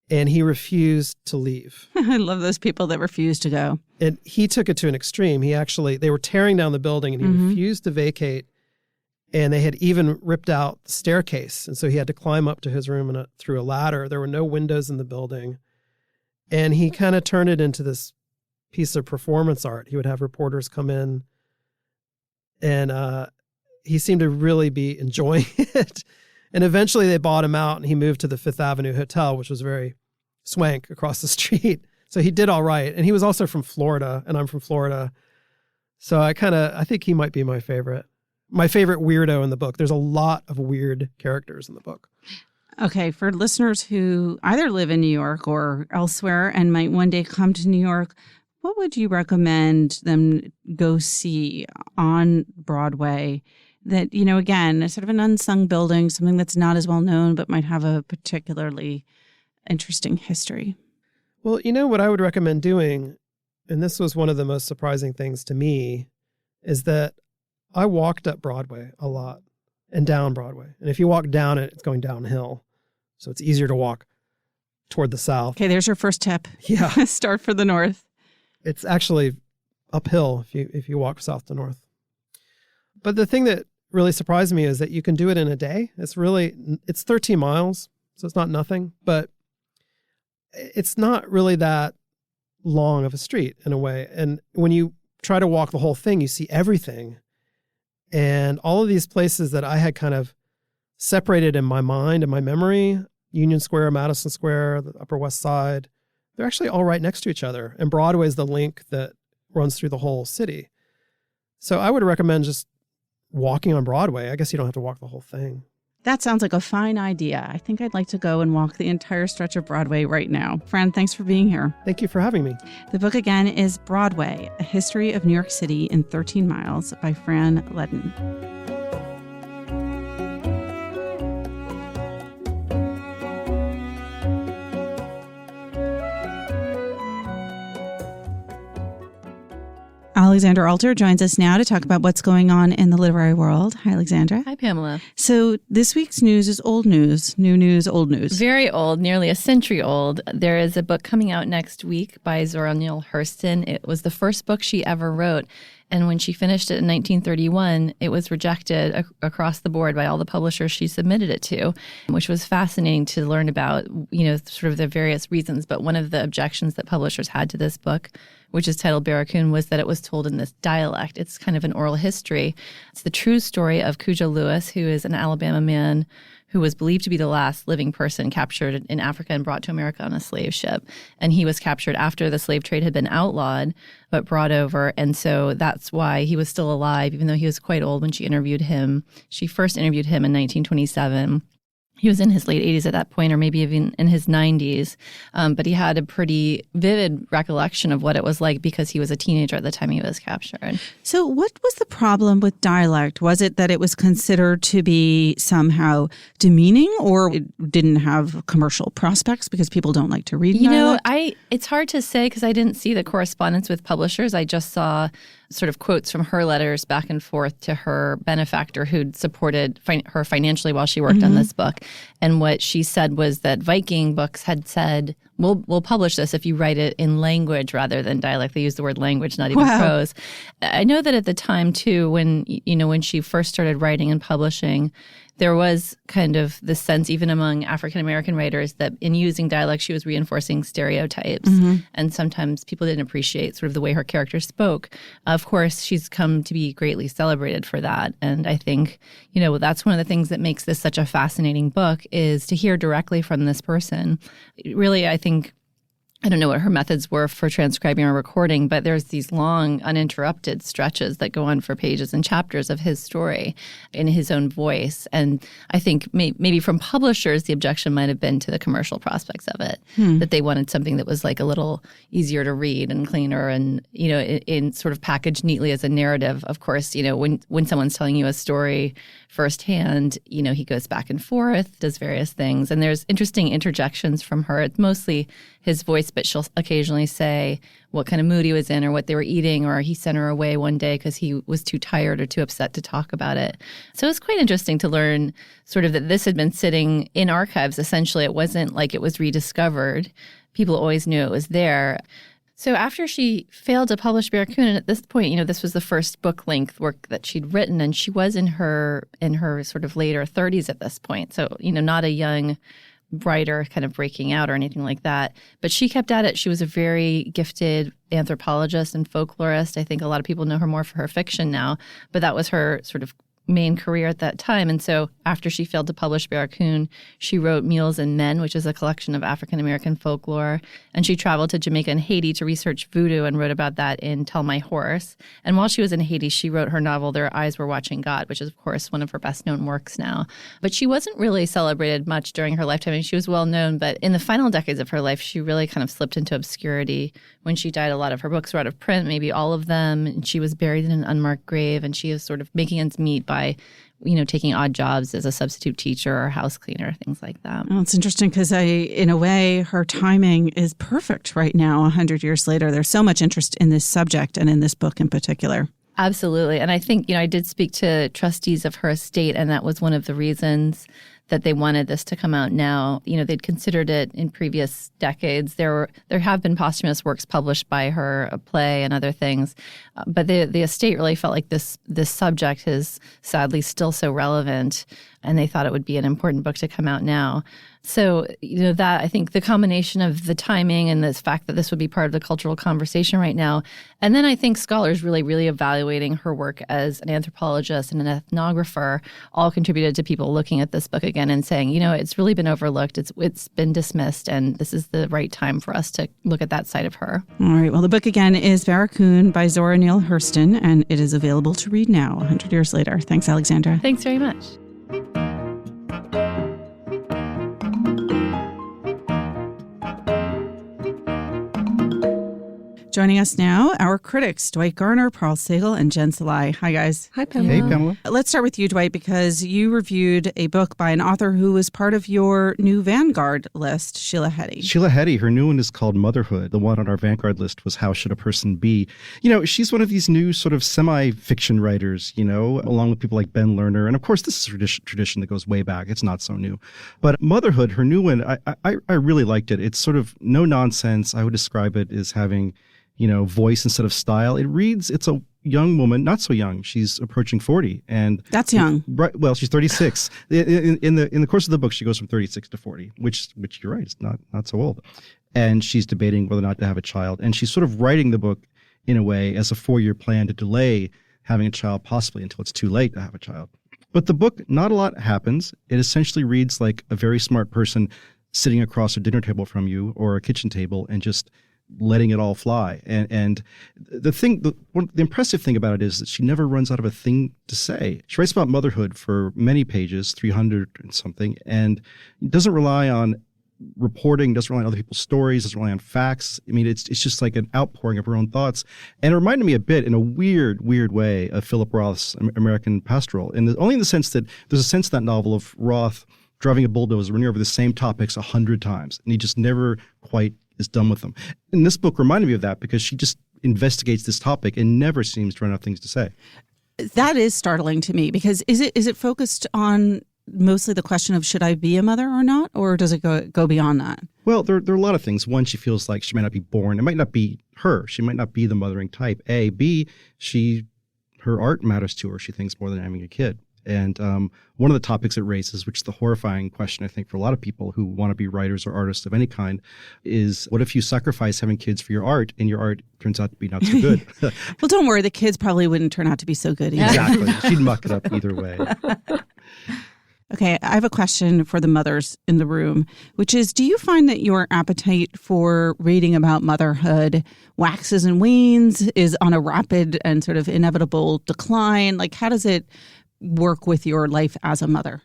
And he refused to leave. I love those people that refuse to go. And he took it to an extreme. They were tearing down the building and he refused to vacate. And they had even ripped out the staircase. And so he had to climb up to his room through a ladder. There were no windows in the building. And he kind of turned it into this piece of performance art. He would have reporters come in and he seemed to really be enjoying it. And eventually they bought him out and he moved to the Fifth Avenue Hotel, which was very swank across the street. So he did all right. And he was also from Florida and I'm from Florida. So I think he might be my favorite weirdo in the book. There's a lot of weird characters in the book. Okay, for listeners who either live in New York or elsewhere and might one day come to New York, what would you recommend them go see on Broadway that, again, sort of an unsung building, something that's not as well known, but might have a particularly interesting history? Well, what I would recommend doing, and this was one of the most surprising things to me, is that I walked up Broadway a lot and down Broadway. And if you walk down it, it's going downhill. So it's easier to walk toward the south. Okay, there's your first tip. Yeah. Start for the north. It's actually uphill if you walk south to north. But the thing that really surprised me is that you can do it in a day. It's 13 miles, so it's not nothing, but it's not really that long of a street in a way. And when you try to walk the whole thing, you see everything. And all of these places that I had kind of separated in my mind and my memory, Union Square, Madison Square, the Upper West Side, they're actually all right next to each other. And Broadway is the link that runs through the whole city. So I would recommend just walking on Broadway. I guess you don't have to walk the whole thing. That sounds like a fine idea. I think I'd like to go and walk the entire stretch of Broadway right now. Fran, thanks for being here. Thank you for having me. The book again is Broadway, A History of New York City in 13 Miles by Fran Leadon. Alexandra Alter joins us now to talk about what's going on in the literary world. Hi, Alexandra. Hi, Pamela. So this week's news is old news. New news, old news. Very old, nearly a century old. There is a book coming out next week by Zora Neale Hurston. It was the first book she ever wrote. And when she finished it in 1931, it was rejected across the board by all the publishers she submitted it to, which was fascinating to learn about, sort of the various reasons. But one of the objections that publishers had to this book, which is titled Barracoon, was that it was told in this dialect. It's kind of an oral history. It's the true story of Cujo Lewis, who is an Alabama man who was believed to be the last living person captured in Africa and brought to America on a slave ship. And he was captured after the slave trade had been outlawed, but brought over. And so that's why he was still alive, even though he was quite old when she interviewed him. She first interviewed him in 1927. He was in his late 80s at that point, or maybe even in his 90s. But he had a pretty vivid recollection of what it was like because he was a teenager at the time he was captured. So what was the problem with dialect? Was it that it was considered to be somehow demeaning, or it didn't have commercial prospects because people don't like to read dialect? It's hard to say because I didn't see the correspondence with publishers. I just saw sort of quotes from her letters back and forth to her benefactor who'd supported her financially while she worked on this book. And what she said was that Viking Books had said, we'll publish this if you write it in language rather than dialect. They used the word language, not even prose. I know that at the time, too, when she first started writing and publishing, there was kind of the sense, even among African-American writers, that in using dialect, she was reinforcing stereotypes. And sometimes people didn't appreciate sort of the way her character spoke. Of course, she's come to be greatly celebrated for that. And I think, that's one of the things that makes this such a fascinating book is to hear directly from this person. Really, I think, I don't know what her methods were for transcribing or recording, but there's these long, uninterrupted stretches that go on for pages and chapters of his story in his own voice. And I think maybe from publishers, the objection might have been to the commercial prospects of it, that they wanted something that was like a little easier to read and cleaner and, in sort of packaged neatly as a narrative. Of course, when someone's telling you a story firsthand, he goes back and forth, does various things. And there's interesting interjections from her. It's mostly his voice, but she'll occasionally say what kind of mood he was in or what they were eating, or he sent her away one day because he was too tired or too upset to talk about it. So it's quite interesting to learn sort of that this had been sitting in archives. Essentially, it wasn't like it was rediscovered. People always knew it was there. So after she failed to publish Barracoon, and at this point, this was the first book-length work that she'd written, and she was in her sort of later 30s at this point. So, not a young writer kind of breaking out or anything like that. But she kept at it. She was a very gifted anthropologist and folklorist. I think a lot of people know her more for her fiction now, but that was her sort of main career at that time. And so after she failed to publish Barracoon, she wrote Mules and Men, which is a collection of African-American folklore. And she traveled to Jamaica and Haiti to research voodoo and wrote about that in Tell My Horse. And while she was in Haiti, she wrote her novel Their Eyes Were Watching God, which is, of course, one of her best-known works now. But she wasn't really celebrated much during her lifetime. I mean, she was well-known, but in the final decades of her life, she really kind of slipped into obscurity. When she died, a lot of her books were out of print, maybe all of them, and she was buried in an unmarked grave, and she is sort of making ends meet by taking odd jobs as a substitute teacher or house cleaner, things like that. Well, it's interesting because in a way, her timing is perfect right now, 100 years later. There's so much interest in this subject and in this book in particular. Absolutely. And I think, I did speak to trustees of her estate, and that was one of the reasons that they wanted this to come out now. They'd considered it in previous decades. There have been posthumous works published by her, a play and other things, but the estate really felt like this subject is sadly still so relevant, and they thought it would be an important book to come out now. So, that I think the combination of the timing and the fact that this would be part of the cultural conversation right now, and then I think scholars really, really evaluating her work as an anthropologist and an ethnographer all contributed to people looking at this book again and saying, it's really been overlooked, it's been dismissed, and this is the right time for us to look at that side of her. All right. Well, the book again is Barracoon by Zora Neale Hurston, and it is available to read now, 100 years later. Thanks, Alexandra. Thanks very much. Joining us now, our critics, Dwight Garner, Paul Sagal, and Jen Salai. Hi, guys. Hi, Pamela. Hey, Pamela. Let's start with you, Dwight, because you reviewed a book by an author who was part of your new Vanguard list, Sheila Heti. Sheila Heti, her new one is called Motherhood. The one on our Vanguard list was How Should a Person Be? She's one of these new sort of semi-fiction writers, along with people like Ben Lerner. And of course, this is a tradition that goes way back. It's not so new. But Motherhood, her new one, I really liked it. It's sort of no nonsense. I would describe it as having voice instead of style. It's a young woman, not so young. She's approaching 40. And that's young. Right. Well, she's 36. In the course of the book, she goes from 36 to 40, which you're right, it's not so old. And she's debating whether or not to have a child. And she's sort of writing the book in a way as a 4-year plan to delay having a child possibly until it's too late to have a child. But the book, not a lot happens. It essentially reads like a very smart person sitting across a dinner table from you or a kitchen table and just letting it all fly. And the impressive thing about it is that she never runs out of a thing to say. She writes about motherhood for many pages, 300 and something, and doesn't rely on reporting, doesn't rely on other people's stories, doesn't rely on facts. I mean, it's just like an outpouring of her own thoughts. And it reminded me a bit, in a weird way, of Philip Roth's American Pastoral, only in the sense that there's a sense in that novel of Roth driving a bulldozer, running over the same topics 100 times, and he just never quite is done with them. And this book reminded me of that because she just investigates this topic and never seems to run out of things to say. That is startling to me because is it focused on mostly the question of should I be a mother or not, or does it go beyond that? Well, there are a lot of things. One, she feels like she might not be born. It might not be her. She might not be the mothering type. A. B, her art matters to her, she thinks, more than having a kid. And one of the topics it raises, which is the horrifying question, I think, for a lot of people who want to be writers or artists of any kind, is what if you sacrifice having kids for your art and your art turns out to be not so good? Well, don't worry. The kids probably wouldn't turn out to be so good either. Exactly. She'd muck it up either way. Okay, I have a question for the mothers in the room, which is, do you find that your appetite for reading about motherhood waxes and wanes, is on a rapid and sort of inevitable decline? Like, how does it work with your life as a mother?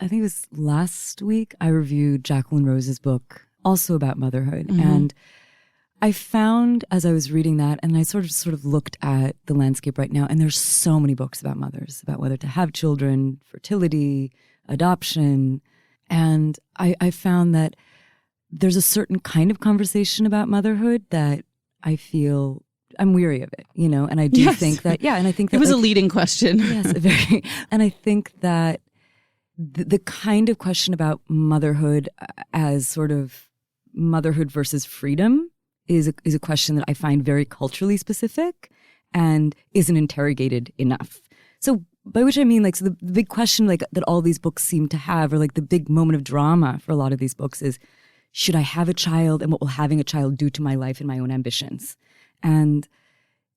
I think it was last week I reviewed Jacqueline Rose's book, also about motherhood. Mm-hmm. And I found as I was reading that, and I sort of looked at the landscape right now, and there's so many books about mothers, about whether to have children, fertility, adoption. And I found that there's a certain kind of conversation about motherhood that I feel I'm weary of it, and I do think that, and I think that it was a leading question. Yes, very. And I think that the kind of question about motherhood as sort of motherhood versus freedom is a question that I find very culturally specific and isn't interrogated enough. So by which I mean, so the big question that all these books seem to have, or the big moment of drama for a lot of these books is, should I have a child, and what will having a child do to my life and my own ambitions? And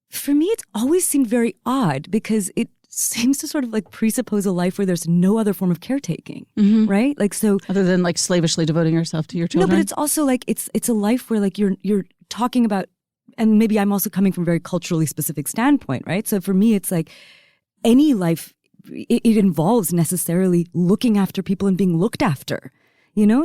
for me, it's always seemed very odd because it seems to sort of presuppose a life where there's no other form of caretaking, right? So other than slavishly devoting yourself to your children. No, but it's also it's a life where you're talking about, and maybe I'm also coming from a very culturally specific standpoint, right? So for me, it's any life, it involves necessarily looking after people and being looked after,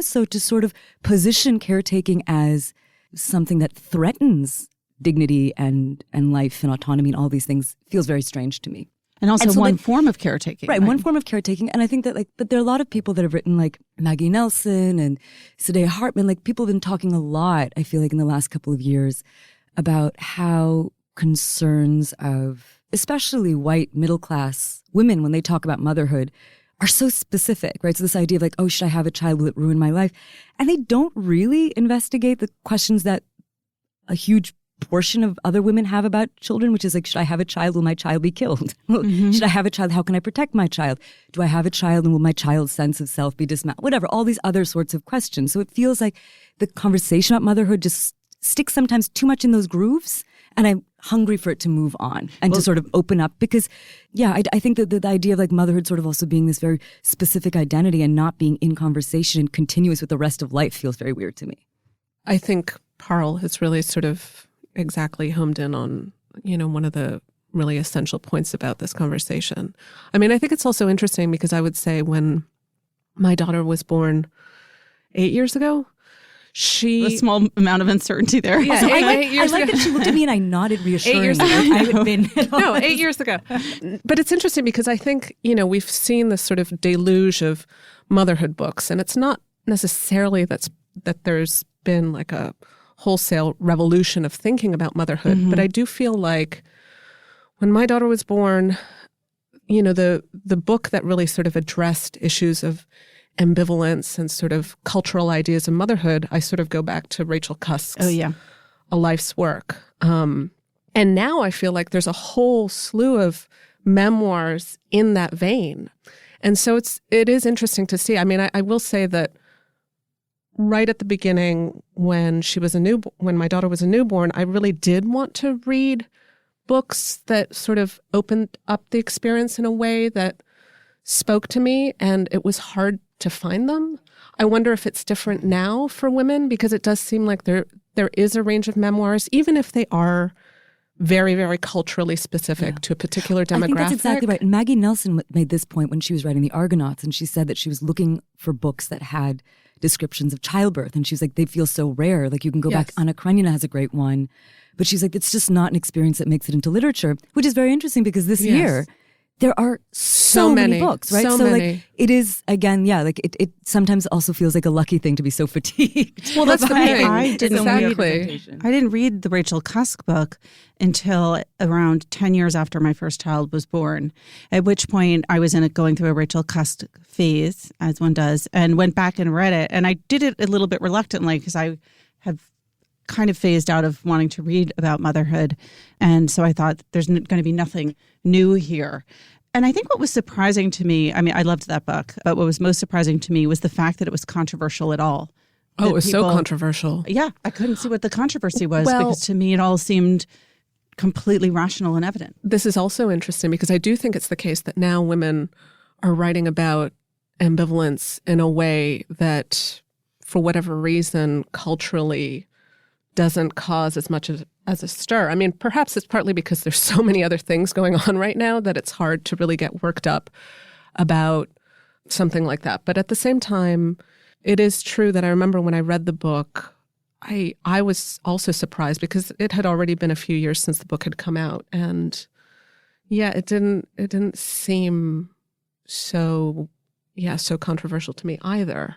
So to sort of position caretaking as something that threatens dignity and life and autonomy and all these things feels very strange to me. And also one form of caretaking. Right, one form of caretaking. And I think that but there are a lot of people that have written Maggie Nelson and Sadea Hartman, people have been talking a lot, I feel in the last couple of years, about how concerns of especially white middle-class women, when they talk about motherhood, are so specific, right? So this idea of like, oh, should I have a child? Will it ruin my life? And they don't really investigate the questions that a huge portion of other women have about children, which is like, should I have a child? Will my child be killed? Should I have a child? How can I protect my child? Do I have a child, and will my child's sense of self be dismantled? Whatever, all these other sorts of questions. So it feels like the conversation about motherhood just sticks sometimes too much in those grooves, and I'm hungry for it to move on and to sort of open up, because, yeah, I think that the idea of like motherhood sort of also being this very specific identity and not being in conversation and continuous with the rest of life feels very weird to me. I think Parl has really sort of exactly homed in on, one of the really essential points about this conversation. I mean, I think it's also interesting because I would say when my daughter was born 8 years ago, a small amount of uncertainty there. Yeah, also, eight years I like ago. that she looked at me and I nodded reassuringly. 8 years ago. I had been No, 8 years ago. But it's interesting because I think, we've seen this sort of deluge of motherhood books, and it's not necessarily that there's been like a wholesale revolution of thinking about motherhood. But I do feel like when my daughter was born, the book that really sort of addressed issues of ambivalence and sort of cultural ideas of motherhood, I sort of go back to Rachel Cusk's A Life's Work. And now I feel like there's a whole slew of memoirs in that vein. And so it is interesting to see. I mean, I will say that right at the beginning, when my daughter was a newborn, I really did want to read books that sort of opened up the experience in a way that spoke to me, and it was hard to find them. I wonder if it's different now for women, because it does seem like there is a range of memoirs, even if they are very, very culturally specific to a particular demographic. I think that's exactly right. And Maggie Nelson made this point when she was writing The Argonauts, and she said that she was looking for books that had descriptions of childbirth. And she was like, they feel so rare. Like you can go back, Anna Karenina has a great one. But she's like, it's just not an experience that makes it into literature, which is very interesting because this year, there are so many books, right? So many. Like it is, again, like it sometimes also feels like a lucky thing to be so fatigued. Well, that's the thing. I didn't read the Rachel Cusk book until around 10 years after my first child was born, at which point I was going through a Rachel Cusk phase, as one does, and went back and read it. And I did it a little bit reluctantly because I have kind of phased out of wanting to read about motherhood. And so I thought there's going to be nothing new here. And I think what was surprising to me, I mean, I loved that book, but what was most surprising to me was the fact that it was controversial at all. Oh, it was so controversial. Yeah, I couldn't see what the controversy was because to me it all seemed completely rational and evident. This is also interesting because I do think it's the case that now women are writing about ambivalence in a way that, for whatever reason, culturally doesn't cause as much as a stir. I mean, perhaps it's partly because there's so many other things going on right now that it's hard to really get worked up about something like that. But at the same time, it is true that I remember when I read the book, I was also surprised because it had already been a few years since the book had come out. And yeah, it didn't seem so controversial to me either.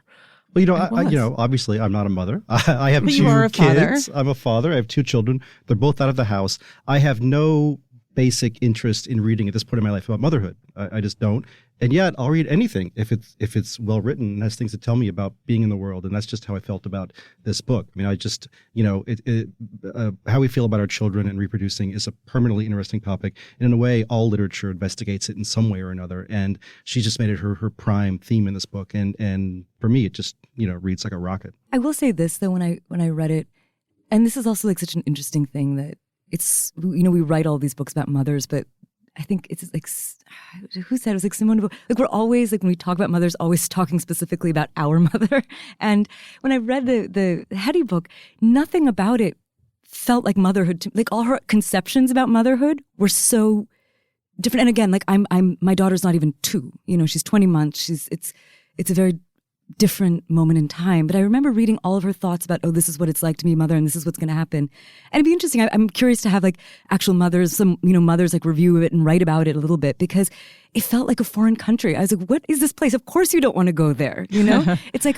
Well, obviously I'm not a mother. I have but two you are a kids. Father. I'm a father. I have two children. They're both out of the house. I have no basic interest in reading at this point in my life about motherhood. I just don't. And yet I'll read anything if it's well written and has things to tell me about being in the world. And that's just how I felt about this book. I mean, I just, how we feel about our children and reproducing is a permanently interesting topic. And in a way, all literature investigates it in some way or another. And she just made it her prime theme in this book. And for me, it just, reads like a rocket. I will say this, though, when I read it, and this is also like such an interesting thing that it's, we write all these books about mothers, but I think it's like, who said it? It was like Simone de Beauvoir. Like we're always, like when we talk about mothers, always talking specifically about our mother. And when I read the Hetty book, nothing about it felt like motherhood. Like all her conceptions about motherhood were so different. And again, like my daughter's not even 2. She's 20 months. It's a very different moment in time. But I remember reading all of her thoughts about, oh, this is what it's like to be a mother and this is what's going to happen. And it'd be interesting. I'm curious to have like actual mothers, some, mothers like review it and write about it a little bit, because it felt like a foreign country. I was like, what is this place? Of course you don't want to go there. It's like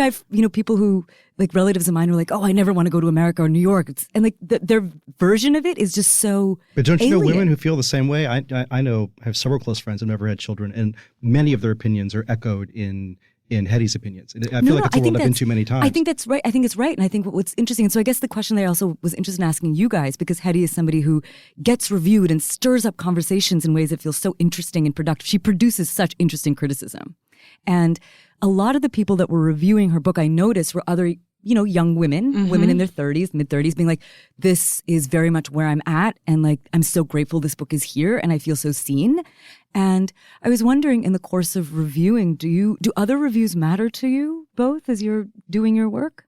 people who, like relatives of mine, are like, oh, I never want to go to America or New York. And like their version of it is just so But don't you alien. know women who feel the same way? I know, I have several close friends who've never had children, and many of their opinions are echoed in Hetty's opinions. I feel like it's a world I've been to many times. I think that's right. I think it's right. And I think what's interesting, and so I guess the question that I also was interested in asking you guys, because Hetty is somebody who gets reviewed and stirs up conversations in ways that feel so interesting and productive. She produces such interesting criticism. And a lot of the people that were reviewing her book, I noticed, were other young women, women in their 30s, mid-30s, being like, this is very much where I'm at. And like, I'm so grateful this book is here and I feel so seen. And I was wondering, in the course of reviewing, do other reviews matter to you both as you're doing your work?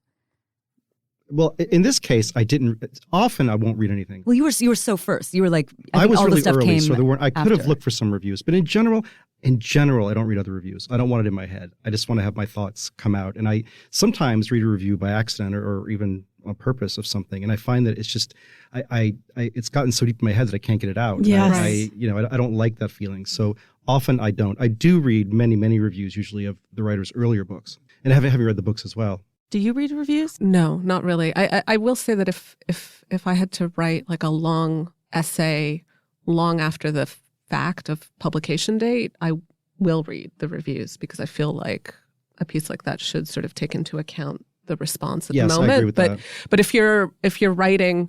Well, in this case, I didn't. Often, I won't read anything. Well, you were so first. You were like, I was all really the stuff early, came so there weren't. I could have after. looked for some reviews, but in general, I don't read other reviews. I don't want it in my head. I just want to have my thoughts come out, and I sometimes read a review by accident or even on purpose of something, and I find that it's just, it's gotten so deep in my head that I can't get it out. Yes. I don't like that feeling. So often I don't. I do read many, many reviews, usually of the writer's earlier books, and have you read the books as well? Do you read reviews? No, not really. I will say that if I had to write like a long essay long after the fact of publication date, I will read the reviews, because I feel like a piece like that should sort of take into account the response at the moment. I agree with that. But if you're writing,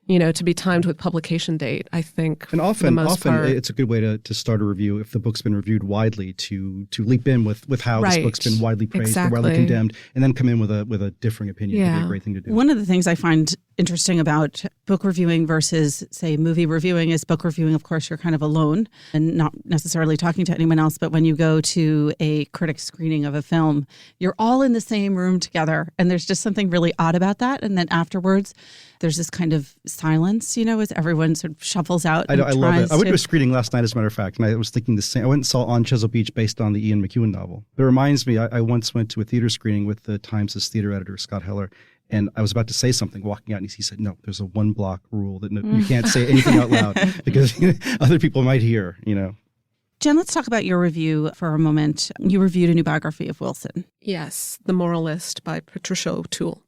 to be timed with publication date, I think, and for the most part, it's a good way to start a review if the book's been reviewed widely, to leap in with how this book's been widely praised or widely condemned, and then come in with a differing opinion. Would be a great thing to do. One of the things I find interesting about book reviewing versus, say, movie reviewing is book reviewing, of course, you're kind of alone and not necessarily talking to anyone else. But when you go to a critic screening of a film, you're all in the same room together. And there's just something really odd about that. And then afterwards, there's this kind of silence, as everyone sort of shuffles out. I love it. I went to a screening last night, as a matter of fact, and I was thinking the same. I went and saw On Chesil Beach, based on the Ian McEwan novel. It reminds me, I once went to a theater screening with the Times' theater editor, Scott Heller, and I was about to say something walking out, and he said, no, there's a 1-block rule that you can't say anything out loud because other people might hear, Jen, let's talk about your review for a moment. You reviewed a new biography of Wilson. Yes, The Moralist by Patricia O'Toole.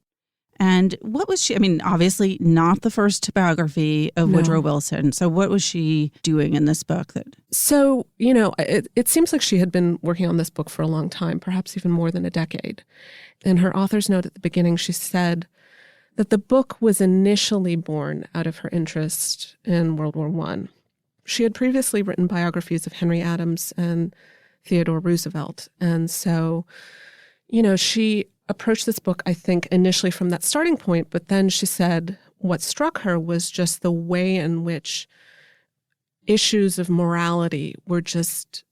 And what was she, obviously not the first biography of Woodrow Wilson. So what was she doing in this book? So, it seems like she had been working on this book for a long time, perhaps even more than a decade. In her author's note at the beginning, she said that the book was initially born out of her interest in World War I. She had previously written biographies of Henry Adams and Theodore Roosevelt. And so, she approached this book, I think, initially from that starting point. But then she said what struck her was just the way in which issues of morality were just,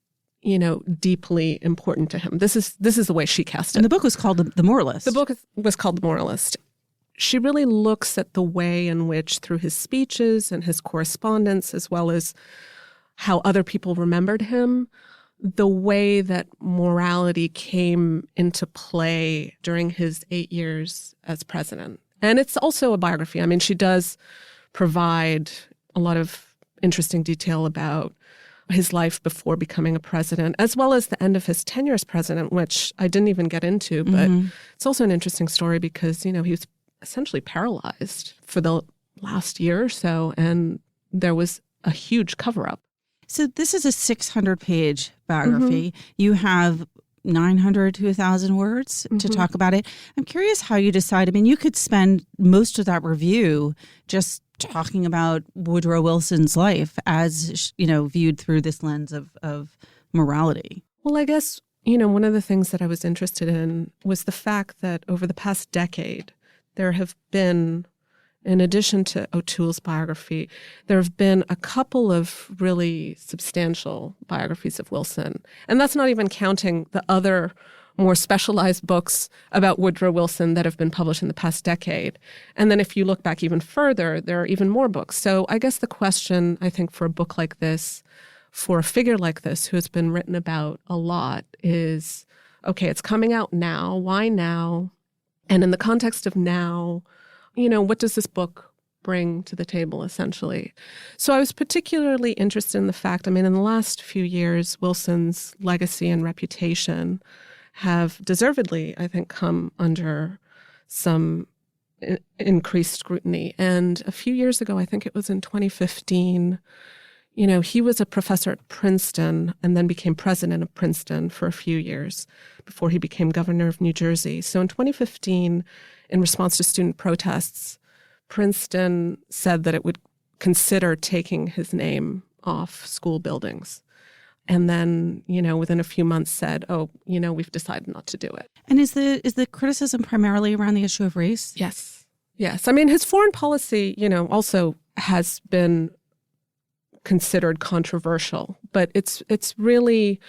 deeply important to him. This is the way she cast it. And the book was called The Moralist. The book was called The Moralist. She really looks at the way in which, through his speeches and his correspondence, as well as how other people remembered him, the way that morality came into play during his 8 years as president. And it's also a biography. She does provide a lot of interesting detail about his life before becoming a president, as well as the end of his tenure as president, which I didn't even get into. But it's also an interesting story because, he was essentially paralyzed for the last year or so, and there was a huge cover-up. So this is a 600-page biography. You have 900 to 1,000 words to talk about it. I'm curious how you decide. You could spend most of that review just talking about Woodrow Wilson's life as, viewed through this lens of morality. Well, I guess, one of the things that I was interested in was the fact that over the past decade, there have been, in addition to O'Toole's biography, there have been a couple of really substantial biographies of Wilson. And that's not even counting the other more specialized books about Woodrow Wilson that have been published in the past decade. And then if you look back even further, there are even more books. So I guess the question, I think, for a book like this, for a figure like this who has been written about a lot, is okay, it's coming out now. Why now? And in the context of now, what does this book bring to the table, essentially? So I was particularly interested in the fact, in the last few years, Wilson's legacy and reputation have deservedly, I think, come under some increased scrutiny. And a few years ago, I think it was in 2015, he was a professor at Princeton and then became president of Princeton for a few years before he became governor of New Jersey. So in 2015, in response to student protests, Princeton said that it would consider taking his name off school buildings. And then, within a few months said, we've decided not to do it. And is the criticism primarily around the issue of race? Yes. Yes. His foreign policy, also has been considered controversial, but it's really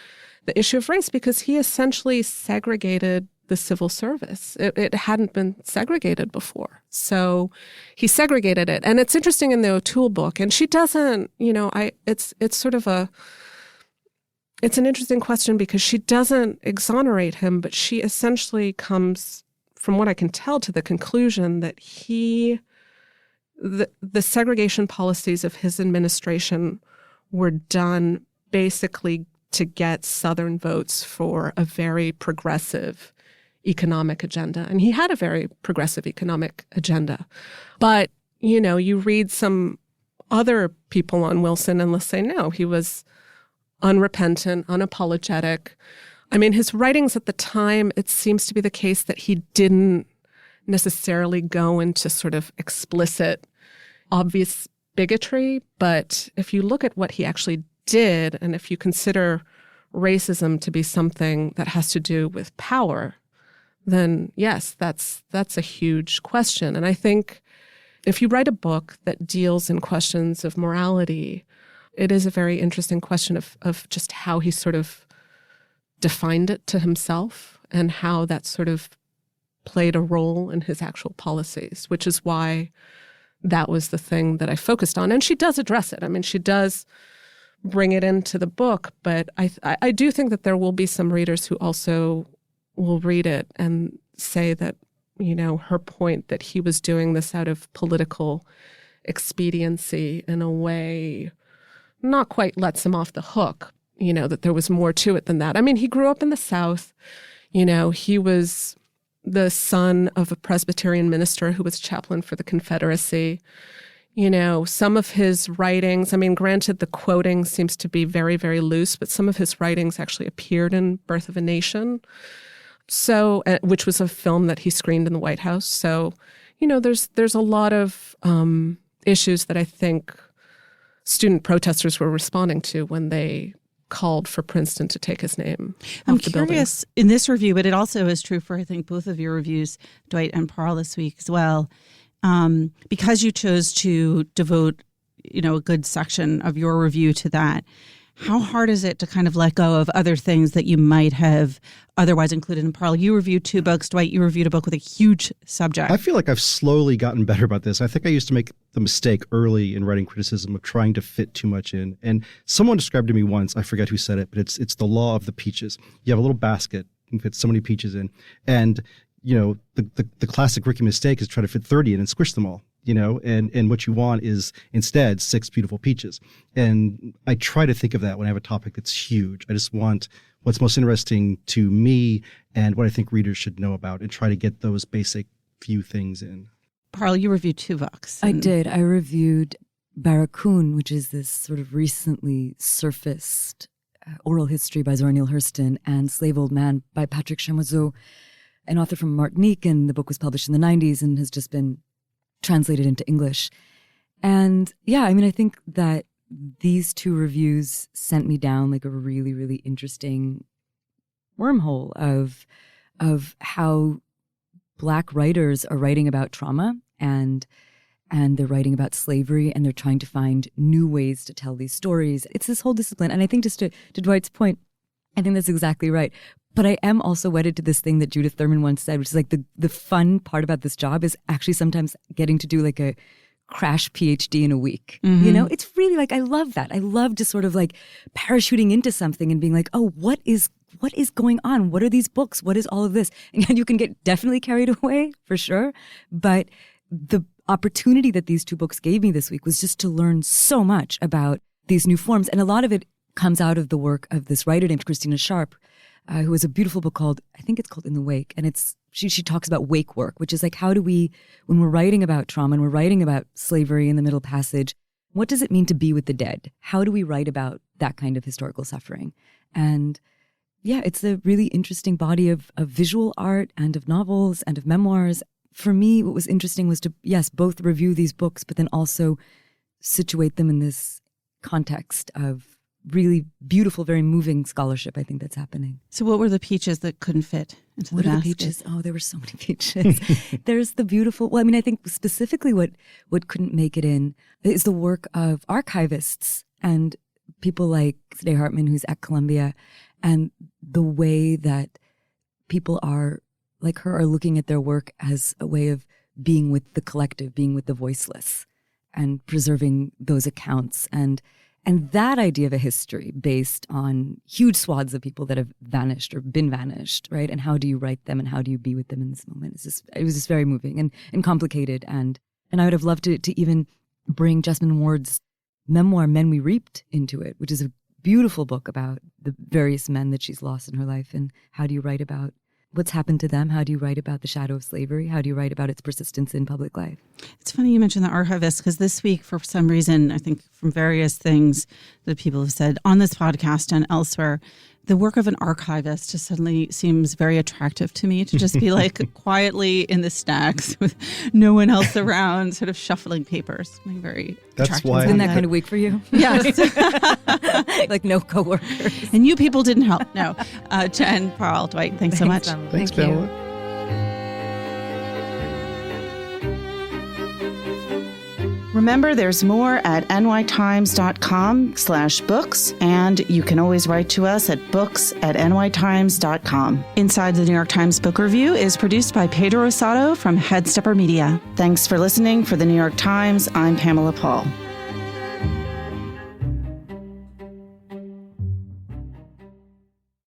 the issue of race because he essentially segregated the civil service. It hadn't been segregated before. So he segregated it. And it's interesting in the O'Toole book, and she doesn't, it's sort of it's an interesting question because she doesn't exonerate him, but she essentially comes, from what I can tell, to the conclusion that the segregation policies of his administration were done basically to get Southern votes for a very progressive economic agenda. And he had a very progressive economic agenda. But, you read some other people on Wilson and let's say, no, he was unrepentant, unapologetic. His writings at the time, it seems to be the case that he didn't necessarily go into sort of explicit, obvious bigotry. But if you look at what he actually did, and if you consider racism to be something that has to do with power, then yes, that's a huge question. And I think if you write a book that deals in questions of morality, it is a very interesting question of just how he sort of defined it to himself and how that sort of played a role in his actual policies, which is why that was the thing that I focused on. And she does address it. She does bring it into the book, but I do think that there will be some readers who also will read it and say that, her point that he was doing this out of political expediency in a way not quite lets him off the hook, that there was more to it than that. He grew up in the South. He was the son of a Presbyterian minister who was chaplain for the Confederacy. Some of his writings, granted the quoting seems to be very, very loose, but some of his writings actually appeared in Birth of a Nation, so which was a film that he screened in the White House. So, there's a lot of issues that I think student protesters were responding to when they called for Princeton to take his name off the building. I'm curious in this review, but it also is true for, I think, both of your reviews, Dwight and Parl, this week as well, because you chose to devote, a good section of your review to that. How hard is it to kind of let go of other things that you might have otherwise included in Parl? You reviewed 2 books. Dwight, you reviewed a book with a huge subject. I feel like I've slowly gotten better about this. I think I used to make the mistake early in writing criticism of trying to fit too much in. And someone described to me once, I forget who said it, but it's the law of the peaches. You have a little basket, you can fit so many peaches in. And, the classic rookie mistake is try to fit 30 in and squish them all. And what you want is instead 6 beautiful peaches. And I try to think of that when I have a topic that's huge. I just want what's most interesting to me and what I think readers should know about and try to get those basic few things in. Parl, you reviewed 2 books. I did. I reviewed Barracoon, which is this sort of recently surfaced oral history by Zora Neale Hurston, and Slave Old Man by Patrick Chamoiseau, an author from Martinique, and the book was published in the 90s and has just been translated into English. And yeah, I think that these 2 reviews sent me down like a really, really interesting wormhole of how Black writers are writing about trauma and they're writing about slavery, and they're trying to find new ways to tell these stories. It's this whole discipline. And I think just to Dwight's point, I think that's exactly right. But I am also wedded to this thing that Judith Thurman once said, which is like the fun part about this job is actually sometimes getting to do like a crash PhD in a week. It's really like, I love that. I love just sort of like parachuting into something and being like, oh, what is what is going on? What are these books? What is all of this? And you can get definitely carried away, for sure. But the opportunity that these two books gave me this week was just to learn so much about these new forms. And a lot of it comes out of the work of this writer named Christina Sharp, who has a beautiful book called, I think it's called In the Wake. And she talks about wake work, which is like, how do we, when we're writing about trauma and we're writing about slavery in the Middle Passage, what does it mean to be with the dead? How do we write about that kind of historical suffering? And yeah, it's a really interesting body of visual art and of novels and of memoirs. For me, what was interesting was to, yes, both review these books, but then also situate them in this context of really beautiful, very moving scholarship, I think, that's happening. So what were the peaches that couldn't fit into the basket? What are the peaches? Oh, there were so many peaches. There's the beautiful, well, I mean, I think specifically what couldn't make it in is the work of archivists and people like Sade Hartman, who's at Columbia, and the way that people like her are looking at their work as a way of being with the collective, being with the voiceless, and preserving those accounts. And that idea of a history based on huge swaths of people that have vanished or been vanished, right? And how do you write them and how do you be with them in this moment? It was just very moving and complicated. And I would have loved to even bring Jessamine Ward's memoir, Men We Reaped, into it, which is a beautiful book about the various men that she's lost in her life. And how do you write about what's happened to them? How do you write about the shadow of slavery? How do you write about its persistence in public life? It's funny you mentioned the archivist, because this week, for some reason, I think from various things that people have said on this podcast and elsewhere, the work of an archivist just suddenly seems very attractive to me, to just be like quietly in the stacks with no one else around, sort of shuffling papers. I'm very That's why. Isn't that kind of week for you? Yes. Like no coworkers. And you people didn't help. No. Jen, Paul, Dwight, thanks so much. Thanks, Pamela. Remember, there's more at nytimes.com/books, and you can always write to us at books@nytimes.com. Inside the New York Times Book Review is produced by Pedro Rosado from Headstepper Media. Thanks for listening. For the New York Times, I'm Pamela Paul.